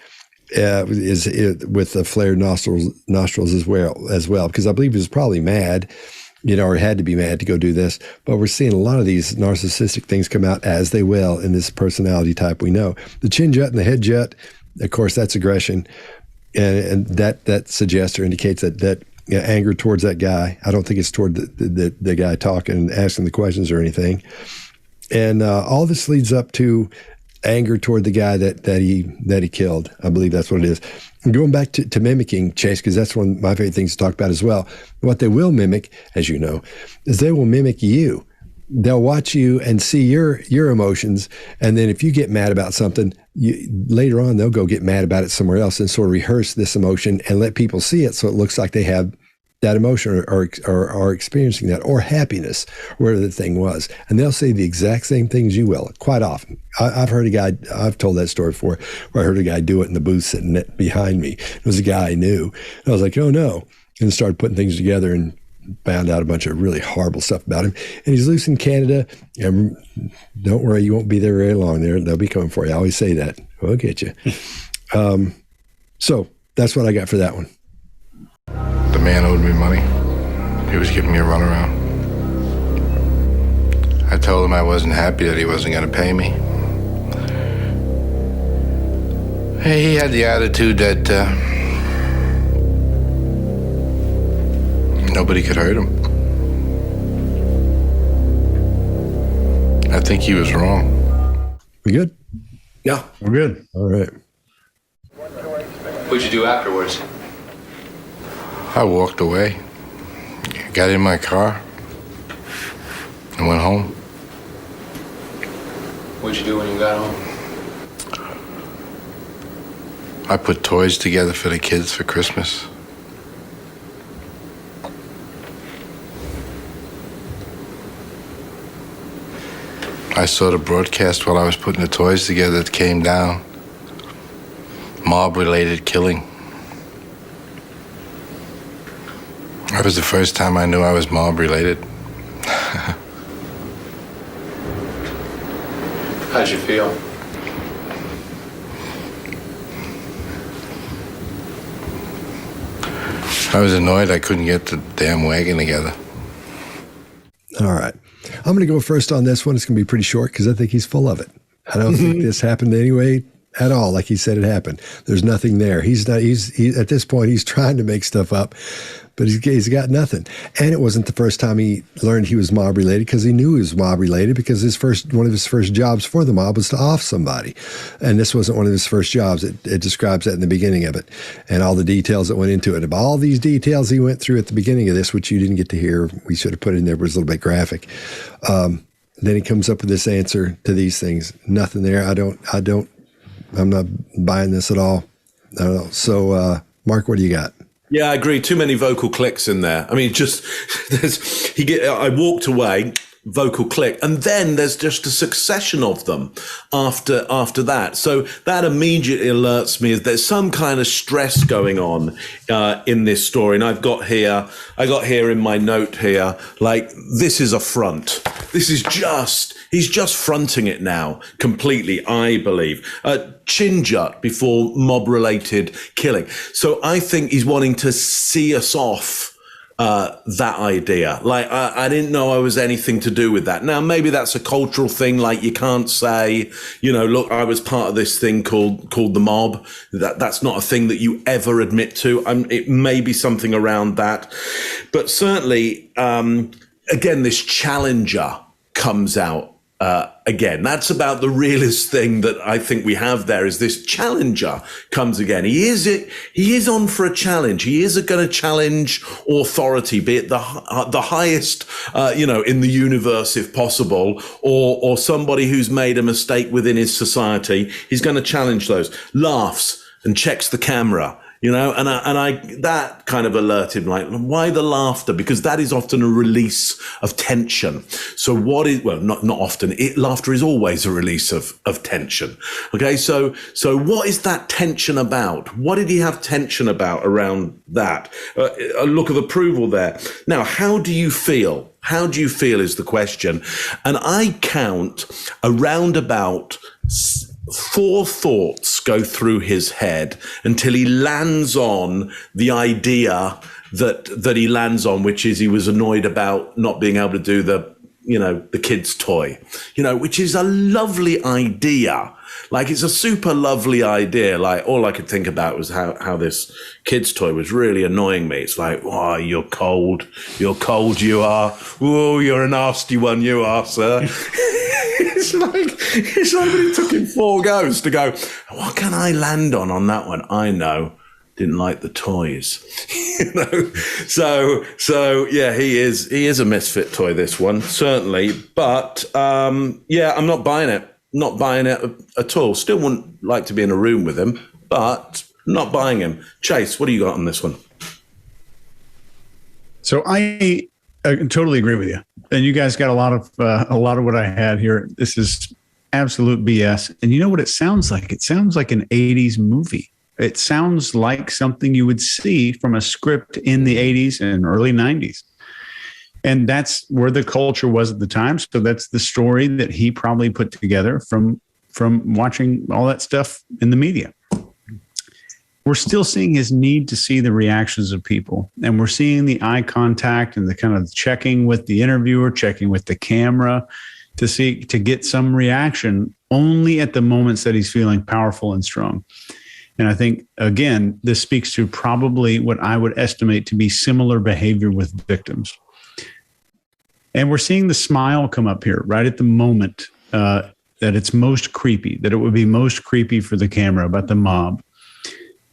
is with the flared nostrils as well, because I believe he was probably mad, or had to be mad to go do this. But we're seeing a lot of these narcissistic things come out as they will in this personality type we know. The chin jut and the head jut, of course, that's aggression, and that suggests or indicates that anger towards that guy. I don't think it's toward the guy talking and asking the questions or anything. And all this leads up to anger toward the guy that he killed. I believe that's what it is. And going back to mimicking, Chase, because that's one of my favorite things to talk about as well. What they will mimic, as you know, is they will mimic you. They'll watch you and see your emotions, and then if you get mad about something, later on they'll go get mad about it somewhere else and sort of rehearse this emotion and let people see it so it looks like they have that emotion or are experiencing that, or happiness, whatever the thing was. And they'll say the exact same things you will, quite often. I've heard a guy, I've told that story before, where I heard a guy do it in the booth sitting behind me. It was a guy I knew. And I was like, oh no. And started putting things together and found out a bunch of really horrible stuff about him. And he's loose in Canada. And don't worry, you won't be there very long. They'll be coming for you. I always say that. We'll get you. So that's what I got for that one. The man owed me money. He was giving me a runaround. I told him I wasn't happy that he wasn't going to pay me. He had the attitude that nobody could hurt him. I think he was wrong. We good? Yeah, we're good. All right. What'd you do afterwards? I walked away, got in my car, and went home. What'd you do when you got home? I put toys together for the kids for Christmas. I saw the broadcast while I was putting the toys together. It came down. Mob-related killing. That was the first time I knew I was mob-related. How'd you feel? I was annoyed I couldn't get the damn wagon together. All right. I'm going to go first on this one. It's going to be pretty short because I think he's full of it. I don't think this happened anyway at all, like he said it happened. There's nothing there. He's at this point, he's trying to make stuff up, but he's got nothing. And it wasn't the first time he learned he was mob related, because he knew he was mob related, because one of his first jobs for the mob was to off somebody. And this wasn't one of his first jobs. It describes that in the beginning of it and all the details that went into it. Of all these details he went through at the beginning of this, which you didn't get to hear, we should have put it in there, but it was a little bit graphic. Then he comes up with this answer to these things. Nothing there. I'm not buying this at all. I don't know. So, Mark, what do you got? Yeah, I agree. Too many vocal clicks in there. I mean, just I walked away, vocal click, and then there's just a succession of them after that. So that immediately alerts me that there's some kind of stress going on in this story. And I got here in my note here, like, this is a front. He's just fronting it now completely, I believe. Chinjut before mob-related killing. So I think he's wanting to see us off that idea. Like, I didn't know I was anything to do with that. Now, maybe that's a cultural thing. Like, you can't say, look, I was part of this thing called the mob. That's not a thing that you ever admit to. It may be something around that. But certainly, again, this challenger comes out again. That's about the realest thing that I think we have there, is this challenger comes again. He is on for a challenge. He is going to challenge authority, be it the highest, in the universe, if possible, or somebody who's made a mistake within his society. He's going to challenge those. Laughs and checks the camera. And I that kind of alerted me, like, why the laughter? Because that is often a release of tension. So not often, laughter is always a release of tension. Okay. So what is that tension about? What did he have tension about around that? A look of approval there. Now, how do you feel? How do you feel is the question. And I count around about 4 thoughts go through his head until he lands on the idea that he lands on, which is he was annoyed about not being able to do the kid's toy, which is a lovely idea. Like, it's a super lovely idea. Like, all I could think about was how this kid's toy was really annoying me. It's like, oh, you're cold, you are. Oh, you're a nasty one, you are, sir. It's like when it took him 4 goes to go, what can I land on that one? I know. Didn't like the toys. So yeah, he is a misfit toy, this one, certainly. But I'm not buying it. Not buying it at all. Still wouldn't like to be in a room with him, but not buying him. Chase, what do you got on this one? So I totally agree with you. And you guys got a lot of what I had here. This is absolute BS. And you know what it sounds like? It sounds like an 80s movie. It sounds like something you would see from a script in the 80s and early 90s. And that's where the culture was at the time. So that's the story that he probably put together from watching all that stuff in the media. We're still seeing his need to see the reactions of people. And we're seeing the eye contact and the kind of checking with the interviewer, checking with the camera to get some reaction only at the moments that he's feeling powerful and strong. And I think, again, this speaks to probably what I would estimate to be similar behavior with victims. And we're seeing the smile come up here right at the moment that it's most creepy, that it would be most creepy for the camera about the mob.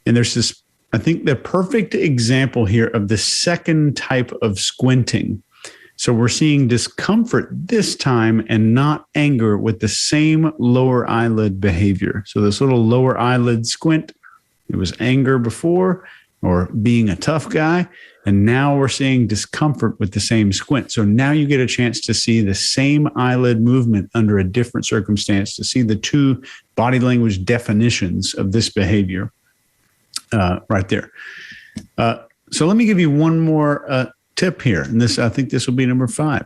And there's this, I think, the perfect example here of the second type of squinting. So we're seeing discomfort this time and not anger with the same lower eyelid behavior. So this little lower eyelid squint, it was anger before or being a tough guy. And now we're seeing discomfort with the same squint. So now you get a chance to see the same eyelid movement under a different circumstance, to see the two body language definitions of this behavior right there. So let me give you one more tip here. And I think this will be number 5.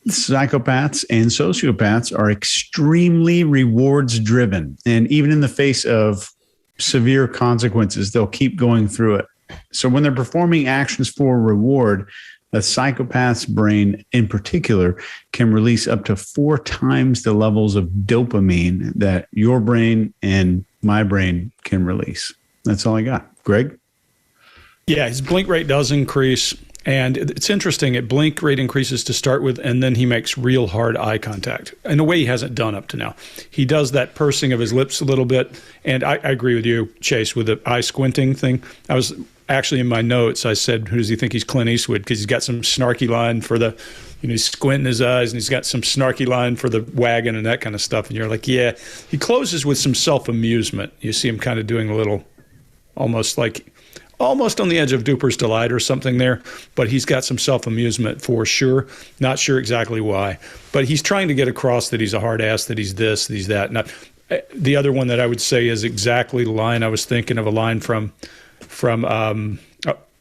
Psychopaths and sociopaths are extremely rewards driven. And even in the face of severe consequences, they'll keep going through it. So when they're performing actions for reward, a psychopath's brain in particular can release up to 4 times the levels of dopamine that your brain and my brain can release. That's all I got. Greg? Yeah, his blink rate does increase. And it's interesting. It blink rate increases to start with, and then he makes real hard eye contact in a way he hasn't done up to now. He does that pursing of his lips a little bit. And I agree with you, Chase, with the eye squinting thing. I was actually in my notes, I said, who does he think he's Clint Eastwood? Because he's got some snarky line for the, he's squinting his eyes, and he's got some snarky line for the wagon and that kind of stuff. And you're like, yeah. He closes with some self-amusement. You see him kind of doing a little, almost on the edge of Duper's Delight or something there, but he's got some self-amusement for sure. Not sure exactly why, but he's trying to get across that he's a hard ass, that he's this, that he's that. Now, the other one that I would say is exactly the line I was thinking of, a line from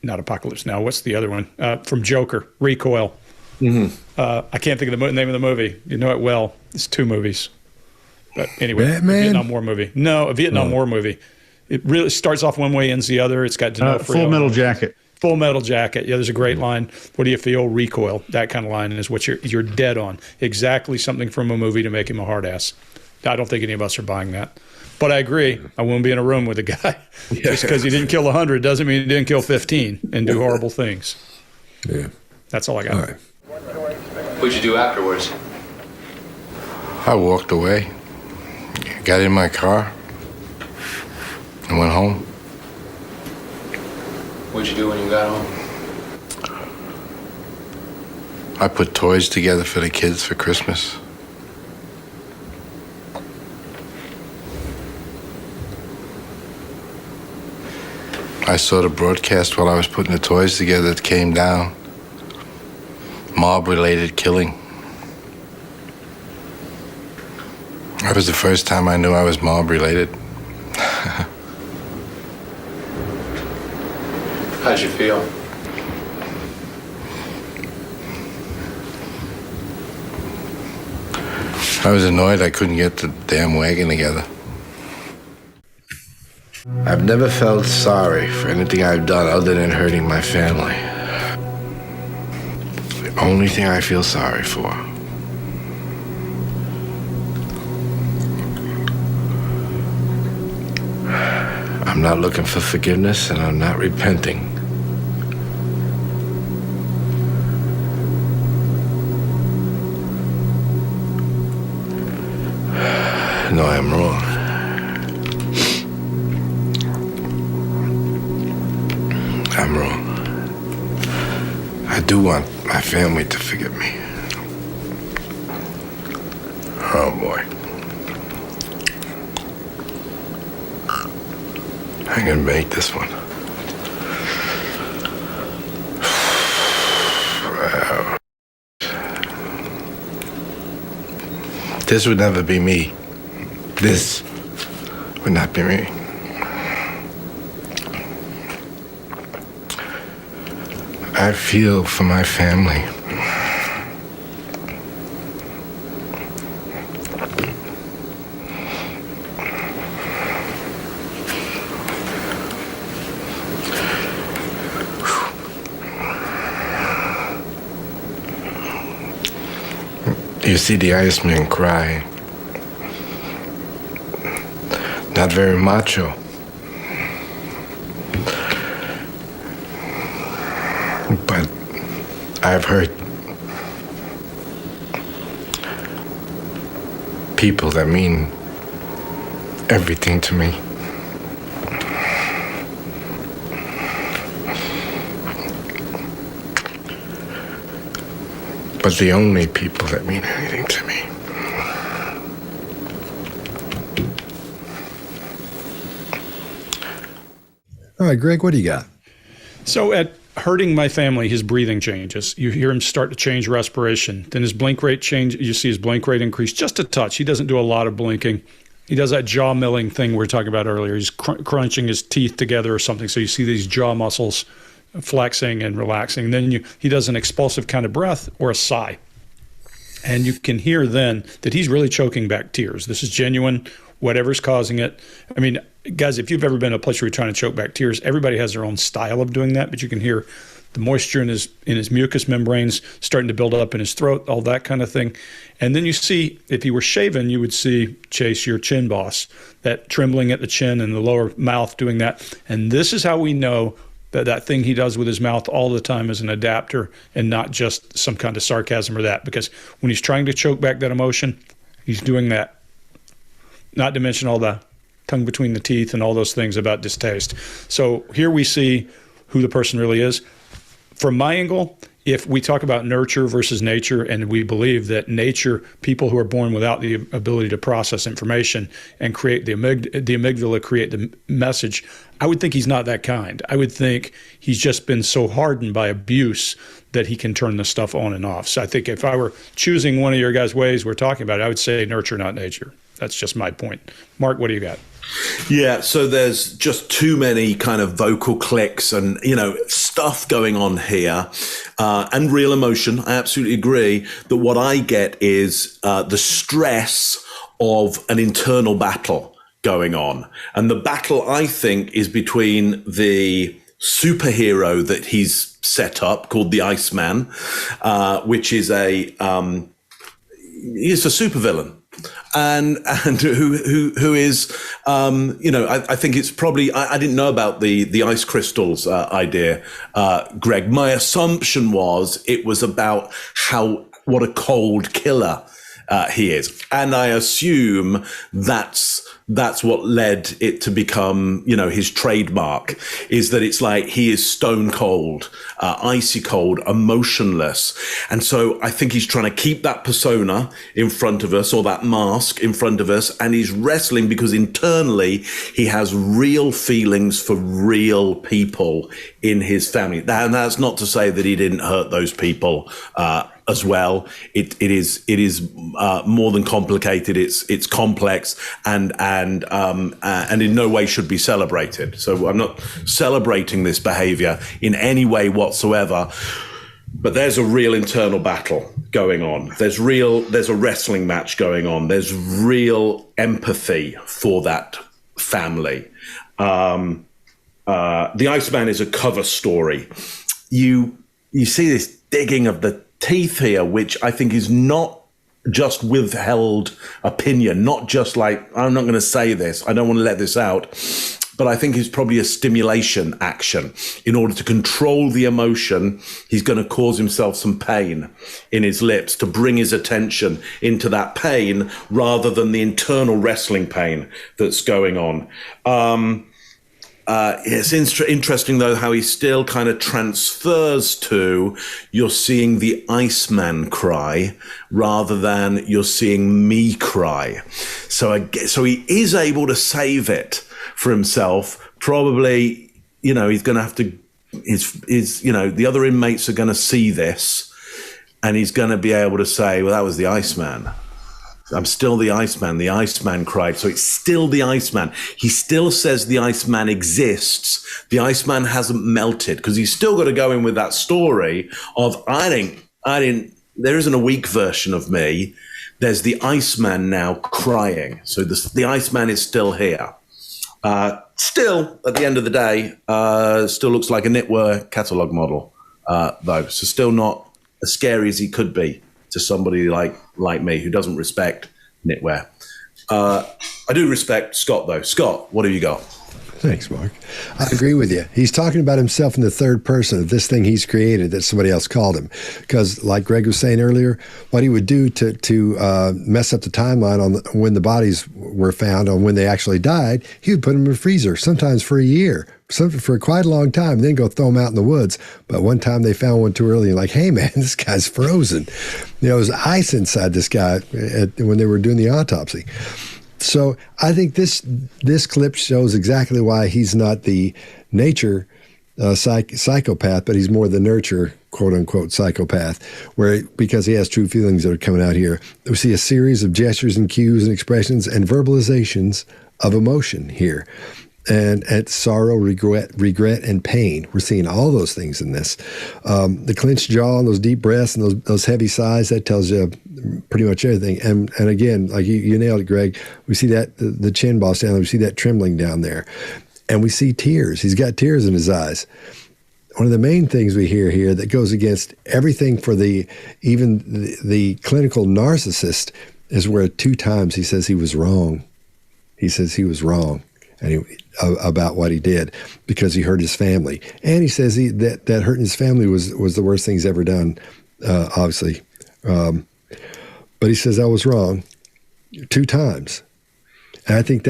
not Apocalypse Now. What's the other one? From Joker, Recoil. Mm-hmm. I can't think of the name of the movie. You know it well. It's 2 movies. But anyway, Batman? a Vietnam War movie. No, a Vietnam War movie. It really starts off one way, ends the other. It's got Full Metal Jacket. Full Metal Jacket. Yeah, there's a great line. What do you feel? Recoil. That kind of line is what you're dead on. Exactly something from a movie to make him a hard ass. I don't think any of us are buying that. But I agree. I wouldn't be in a room with a guy. Just because he didn't kill 100 doesn't mean he didn't kill 15 and do horrible things. Yeah. That's all I got. All right. What'd you do afterwards? I walked away, got in my car, and went home. What'd you do when you got home? I put toys together for the kids for Christmas. I saw the broadcast while I was putting the toys together. It came down. Mob-related killing. That was the first time I knew I was mob-related. How'd you feel? I was annoyed I couldn't get the damn wagon together. I've never felt sorry for anything I've done other than hurting my family. The only thing I feel sorry for. I'm not looking for forgiveness, and I'm not repenting. No, I'm wrong. I'm wrong. I do want my family to forgive me. Oh, boy. I can make this one. This would never be me. This would not be me. I feel for my family. You see the Iceman cry. Not very macho. But I've heard people that mean everything to me. But the only people that mean anything to me. All right, Greg, what do you got? So at hurting my family, his breathing changes. You hear him start to change respiration. Then his blink rate change. You see his blink rate increase just a touch. He doesn't do a lot of blinking. He does that jaw milling thing we were talking about earlier. He's crunching his teeth together or something. So you see these jaw muscles flexing and relaxing. Then he does an expulsive kind of breath or a sigh. And you can hear then that he's really choking back tears. This is genuine, whatever's causing it. I mean, guys, if you've ever been to a place where you're trying to choke back tears, everybody has their own style of doing that, but you can hear the moisture in his mucous membranes starting to build up in his throat, all that kind of thing. And then you see, if he were shaven, you would see, Chase, your chin boss, that trembling at the chin and the lower mouth doing that. And this is how we know that thing he does with his mouth all the time is an adapter and not just some kind of sarcasm or that. Because when he's trying to choke back that emotion, he's doing that. Not to mention all the tongue between the teeth and all those things about distaste. So here we see who the person really is. From my angle, if we talk about nurture versus nature, and we believe that nature, people who are born without the ability to process information and create the amygdala, create the message, I would think he's not that kind. I would think he's just been so hardened by abuse that he can turn this stuff on and off. So I think if I were choosing one of your guys' ways we're talking about, I would say nurture, not nature. That's just my point. Mark, what do you got? Yeah, so there's just too many kind of vocal clicks and, stuff going on here, and real emotion. I absolutely agree that what I get is the stress of an internal battle going on. And the battle, I think, is between the superhero that he's set up called the Iceman, which is he's a supervillain. And who is, I think it's probably, I didn't know about the ice crystals idea, Greg. My assumption was it was about what a cold killer he is. And I assume that's what led it to become, his trademark, is that it's like he is stone cold, icy cold, emotionless. And so I think he's trying to keep that persona in front of us, or that mask in front of us. And he's wrestling because internally he has real feelings for real people in his family. And that's not to say that he didn't hurt those people, as well. It is more than complicated. It's complex and in no way should be celebrated. So I'm not celebrating this behavior in any way whatsoever. But there's a real internal battle going on. There's a wrestling match going on. There's real empathy for that family. The Iceman is a cover story. You see this digging of the teeth here, which I think is not just withheld opinion, not just like, I'm not going to say this, I don't want to let this out, but I think it's probably a stimulation action. In order to control the emotion, he's going to cause himself some pain in his lips to bring his attention into that pain rather than the internal wrestling pain that's going on. It's interesting, though, how he still kind of transfers to you're seeing the Iceman cry rather than you're seeing me cry. So he is able to save it for himself. Probably, he's going to have to, the other inmates are going to see this and he's going to be able to say, well, that was the Iceman. I'm still the Iceman. The Iceman cried. So it's still the Iceman. He still says the Iceman exists. The Iceman hasn't melted because he's still got to go in with that story of, there isn't a weak version of me. There's the Iceman now crying. So the Iceman is still here. Still, at the end of the day, still looks like a knitwear catalog model, though. So still not as scary as he could be to somebody like me who doesn't respect knitwear. I do respect Scott, though. Scott, what have you got? Thanks, Mark. I agree with you. He's talking about himself in the third person of this thing he's created that somebody else called him. Because, like Greg was saying earlier, what he would do to mess up the timeline on when the bodies were found, on when they actually died, he would put them in a freezer, sometimes for a year, for quite a long time, then go throw them out in the woods. But one time they found one too early and like, hey, man, this guy's frozen. There was ice inside this guy when they were doing the autopsy. So I think this clip shows exactly why he's not the nature psychopath, but he's more the nurture, quote unquote, psychopath, because he has true feelings that are coming out here. We see a series of gestures and cues and expressions and verbalizations of emotion here. And at sorrow, regret, and pain. We're seeing all those things in this. The clenched jaw and those deep breaths and those heavy sighs, that tells you pretty much everything. And again, like you nailed it, Greg, we see that, the chin boss down there, we see that trembling down there. And we see tears. He's got tears in his eyes. One of the main things we hear here that goes against everything for even the clinical narcissist is where 2 times he says he was wrong. He says he was wrong. About what he did because he hurt his family, and he says that hurting his family was the worst thing he's ever done, obviously. But he says I was wrong 2 times, and I think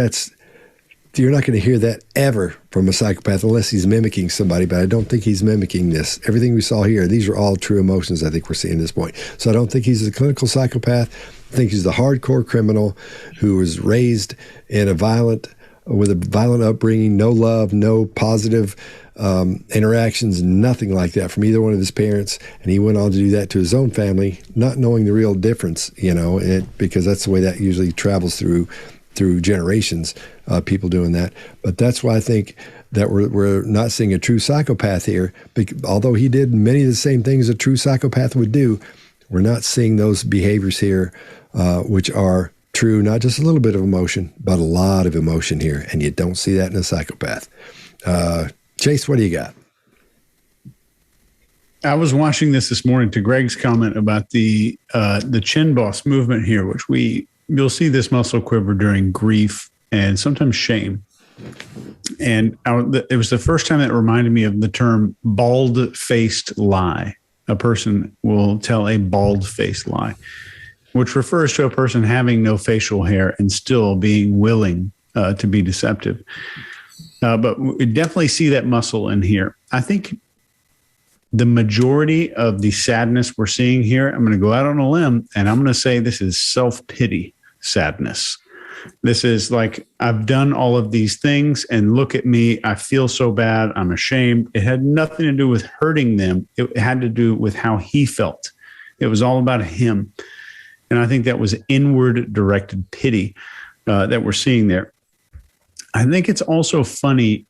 you're not going to hear that ever from a psychopath unless he's mimicking somebody. But I don't think he's mimicking this. Everything we saw here, these are all true emotions. I think we're seeing at this point. So I don't think he's a clinical psychopath. I think he's the hardcore criminal who was raised with a violent upbringing, no love, no positive interactions, nothing like that from either one of his parents. And he went on to do that to his own family, not knowing the real difference, because that's the way that usually travels through generations, people doing that. But that's why I think that we're not seeing a true psychopath here. Although he did many of the same things a true psychopath would do, we're not seeing those behaviors here, which are true, not just a little bit of emotion, but a lot of emotion here, and you don't see that in a psychopath. Chase, what do you got? I was watching this morning to Greg's comment about the chin boss movement here, which you'll see this muscle quiver during grief and sometimes shame. And it was the first time that reminded me of the term bald-faced lie. A person will tell a bald-faced lie, which refers to a person having no facial hair and still being willing to be deceptive. But we definitely see that muscle in here. I think the majority of the sadness we're seeing here, I'm going to go out on a limb, and I'm going to say this is self-pity sadness. This is like, I've done all of these things, and look at me. I feel so bad. I'm ashamed. It had nothing to do with hurting them. It had to do with how he felt. It was all about him. And I think that was inward directed pity that we're seeing there. I think it's also funny,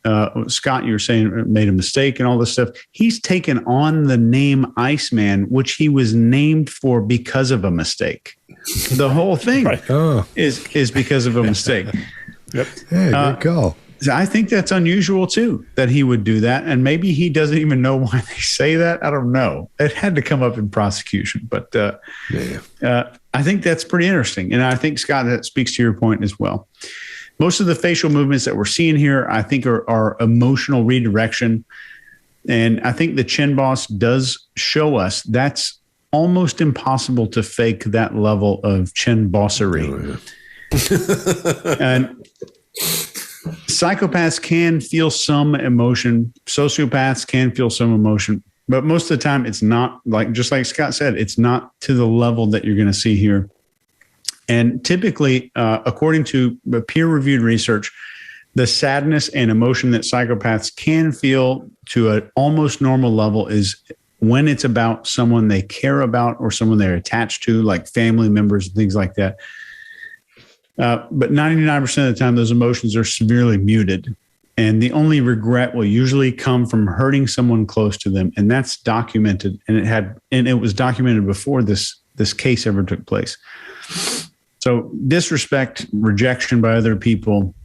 Scott, you were saying made a mistake and all this stuff. He's taken on the name Iceman, which he was named for because of a mistake. The whole thing is because of a mistake. Yep. Hey, good call. I think that's unusual too, that he would do that. And maybe he doesn't even know why they say that. I don't know. It had to come up in prosecution, but I think that's pretty interesting. And I think, Scott, that speaks to your point as well. Most of the facial movements that we're seeing here, I think, are emotional redirection. And I think the chin boss does show us that's almost impossible to fake that level of chin bossery. And psychopaths can feel some emotion. Sociopaths can feel some emotion. But most of the time, it's not, just like Scott said, it's not to the level that you're going to see here. And typically, according to peer-reviewed research, the sadness and emotion that psychopaths can feel to an almost normal level is when it's about someone they care about or someone they're attached to, like family members and things like that. But 99% of the time, those emotions are severely muted. And the only regret will usually come from hurting someone close to them. And that's documented. And it was documented before this case ever took place. So disrespect, rejection by other people,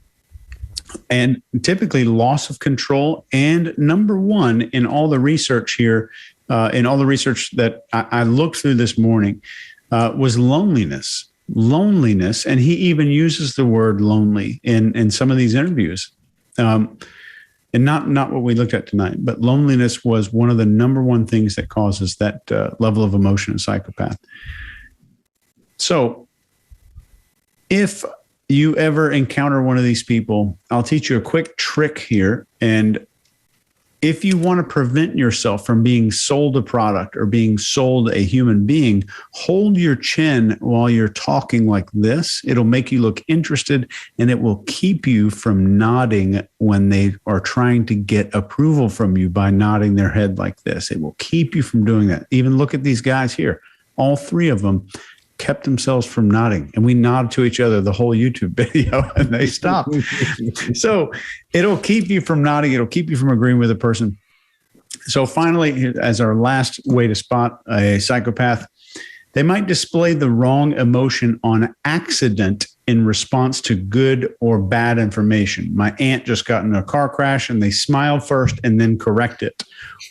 and typically loss of control. And number one in all the research here, in all the research that I looked through this morning, was loneliness. Loneliness. And he even uses the word lonely in some of these interviews. And not what we looked at tonight, but loneliness was one of the number one things that causes that level of emotion in a psychopath. So if you ever encounter one of these people, I'll teach you a quick trick here. And if you want to prevent yourself from being sold a product or being sold a human being, hold your chin while you're talking like this. It'll make you look interested, and it will keep you from nodding when they are trying to get approval from you by nodding their head like this. It will keep you from doing that. Even look at these guys here. All three of them kept themselves from nodding, and we nodded to each other the whole YouTube video and they stopped. So it'll keep you from nodding. It'll keep you from agreeing with a person. So finally, as our last way to spot a psychopath, they might display the wrong emotion on accident in response to good or bad information. My aunt just got in a car crash and they smile first and then correct it.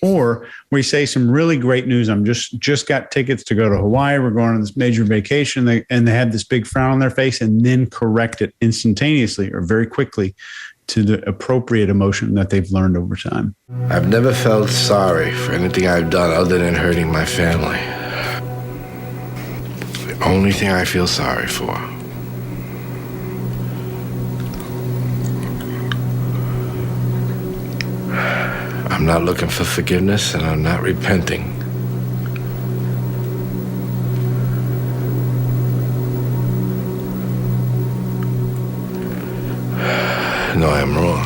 Or we say some really great news. I'm just got tickets to go to Hawaii. We're going on this major vacation. And they have this big frown on their face and then correct it instantaneously or very quickly to the appropriate emotion that they've learned over time. I've never felt sorry for anything I've done other than hurting my family. The only thing I feel sorry for. I'm not looking for forgiveness, and I'm not repenting. No, I'm wrong.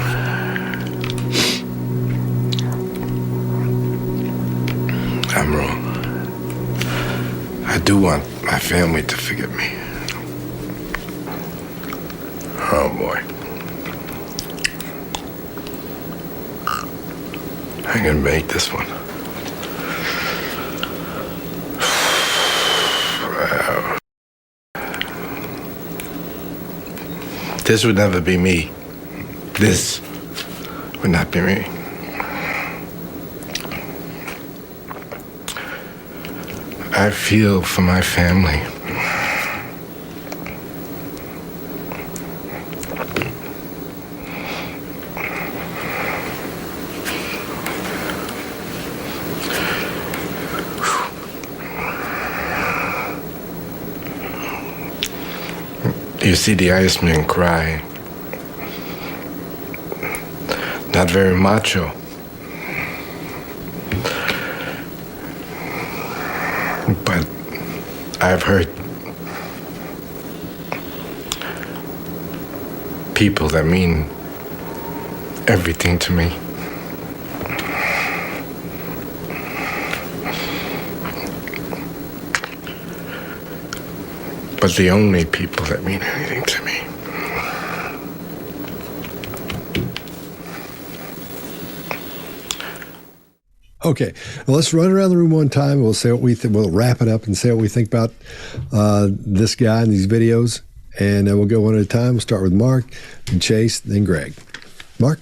I'm wrong. I do want my family to forgive me. Oh, boy. I'm gonna make this one. Wow. This would never be me. This would not be me. I feel for my family. You see the Iceman cry. Not very macho. But I've heard people that mean everything to me. But the only people that mean anything to me. Okay, well, let's run around the room one time. We'll say what we think. We'll wrap it up and say what we think about this guy and these videos, and we'll go one at a time. We'll start with Mark, then Chase, then Greg. Mark.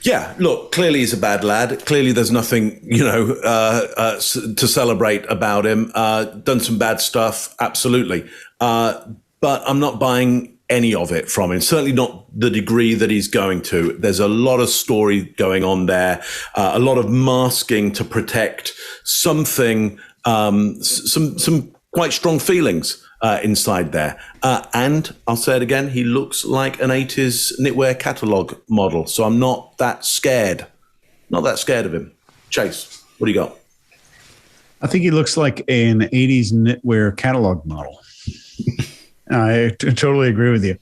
Yeah, look, clearly he's a bad lad. Clearly there's nothing, to celebrate about him. Done some bad stuff, absolutely. But I'm not buying any of it from him, certainly not the degree that he's going to. There's a lot of story going on there, a lot of masking to protect something, some quite strong feelings inside there. And I'll say it again, he looks like an 80s knitwear catalog model. So I'm not that scared. Not that scared of him. Chase, what do you got? I think he looks like an 80s knitwear catalog model. I totally agree with you.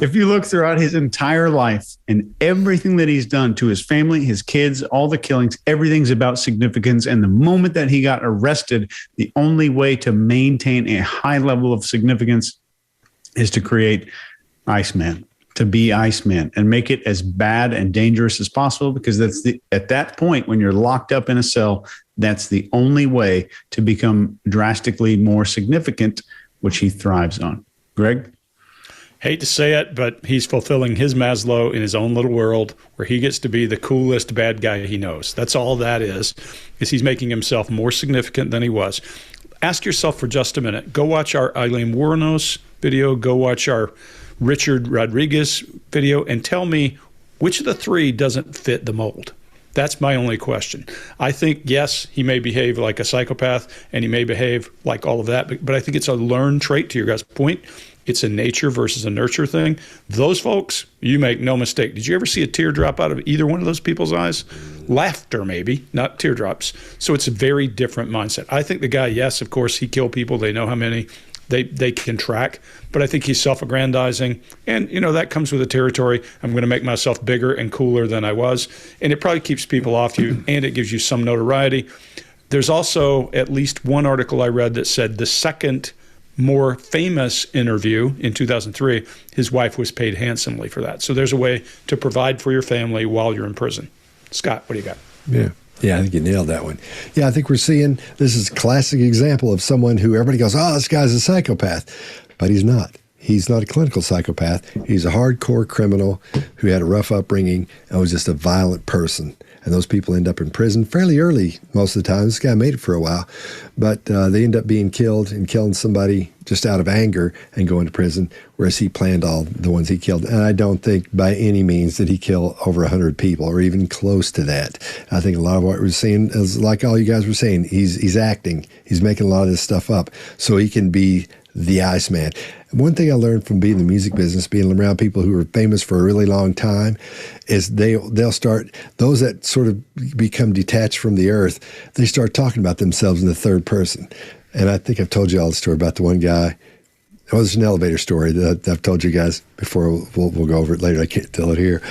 If you look throughout his entire life and everything that he's done to his family, his kids, all the killings, everything's about significance. And the moment that he got arrested, the only way to maintain a high level of significance is to create Iceman, to be Iceman, and make it as bad and dangerous as possible, because at that point when you're locked up in a cell, that's the only way to become drastically more significant, which he thrives on. Greg? Hate to say it, but he's fulfilling his Maslow in his own little world where he gets to be the coolest bad guy he knows. That's all that is he's making himself more significant than he was. Ask yourself for just a minute. Go watch our Eileen Wuornos video. Go watch our Richard Rodriguez video and tell me which of the three doesn't fit the mold. That's my only question. I think, yes, he may behave like a psychopath and he may behave like all of that, but I think it's a learned trait, to your guys' point. It's a nature versus a nurture thing. Those folks, you make no mistake. Did you ever see a tear drop out of either one of those people's eyes? Laughter, maybe, not teardrops. So it's a very different mindset. I think the guy, yes, of course, he killed people. They know how many. They can track, but I think he's self-aggrandizing, and that comes with the territory. I'm going to make myself bigger and cooler than I was, and it probably keeps people off you, and it gives you some notoriety. There's also at least one article I read that said the second more famous interview in 2003, his wife was paid handsomely for that. So there's a way to provide for your family while you're in prison. Scott, what do you got? Yeah, I think you nailed that one. Yeah, I think we're seeing this is a classic example of someone who everybody goes, oh, this guy's a psychopath. But he's not. He's not a clinical psychopath. He's a hardcore criminal who had a rough upbringing and was just a violent person. And those people end up in prison fairly early most of the time. This guy made it for a while. But they end up being killed and killing somebody just out of anger and going to prison, whereas he planned all the ones he killed. And I don't think by any means did he kill over 100 people or even close to that. I think a lot of what we're seeing is like all you guys were saying, he's acting. He's making a lot of this stuff up so he can be the Iceman. One thing I learned from being in the music business, being around people who are famous for a really long time, is they'll start, those that sort of become detached from the earth, they start talking about themselves in the third person. And I think I've told you all the story about the one guy. Well, it's an elevator story that I've told you guys before. We'll go over it later. I can't tell it here.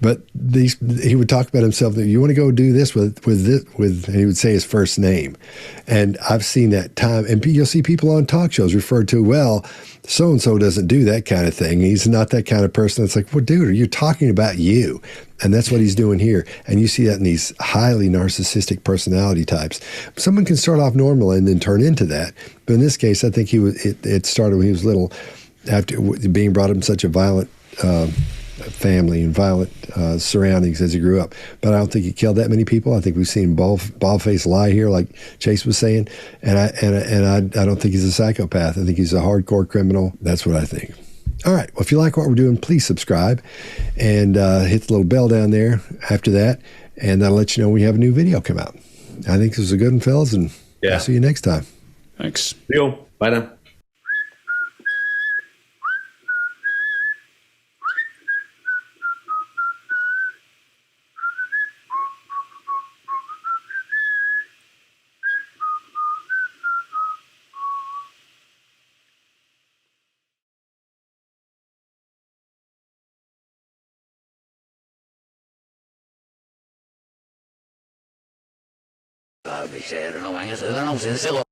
But he would talk about himself that you want to go do this with and he would say his first name. And I've seen that time. And you'll see people on talk shows referred to, well, so-and-so doesn't do that kind of thing. He's not that kind of person. It's like, well, dude, you're talking about you. And that's what he's doing here. And you see that in these highly narcissistic personality types. Someone can start off normal and then turn into that. But in this case, I think it started when he was little, after being brought up in such a violent family and violent surroundings as he grew up. But I don't think he killed that many people. I think we've seen bald-faced lie here, like Chase was saying. And I don't think he's a psychopath. I think he's a hardcore criminal. That's what I think. All right. Well, if you like what we're doing, please subscribe and hit the little bell down there after that, and that'll let you know when we have a new video come out. I think this was a good one, fellas, and I'll see you next time. Thanks. Deal. Bye now. Claro, no van a ser, no,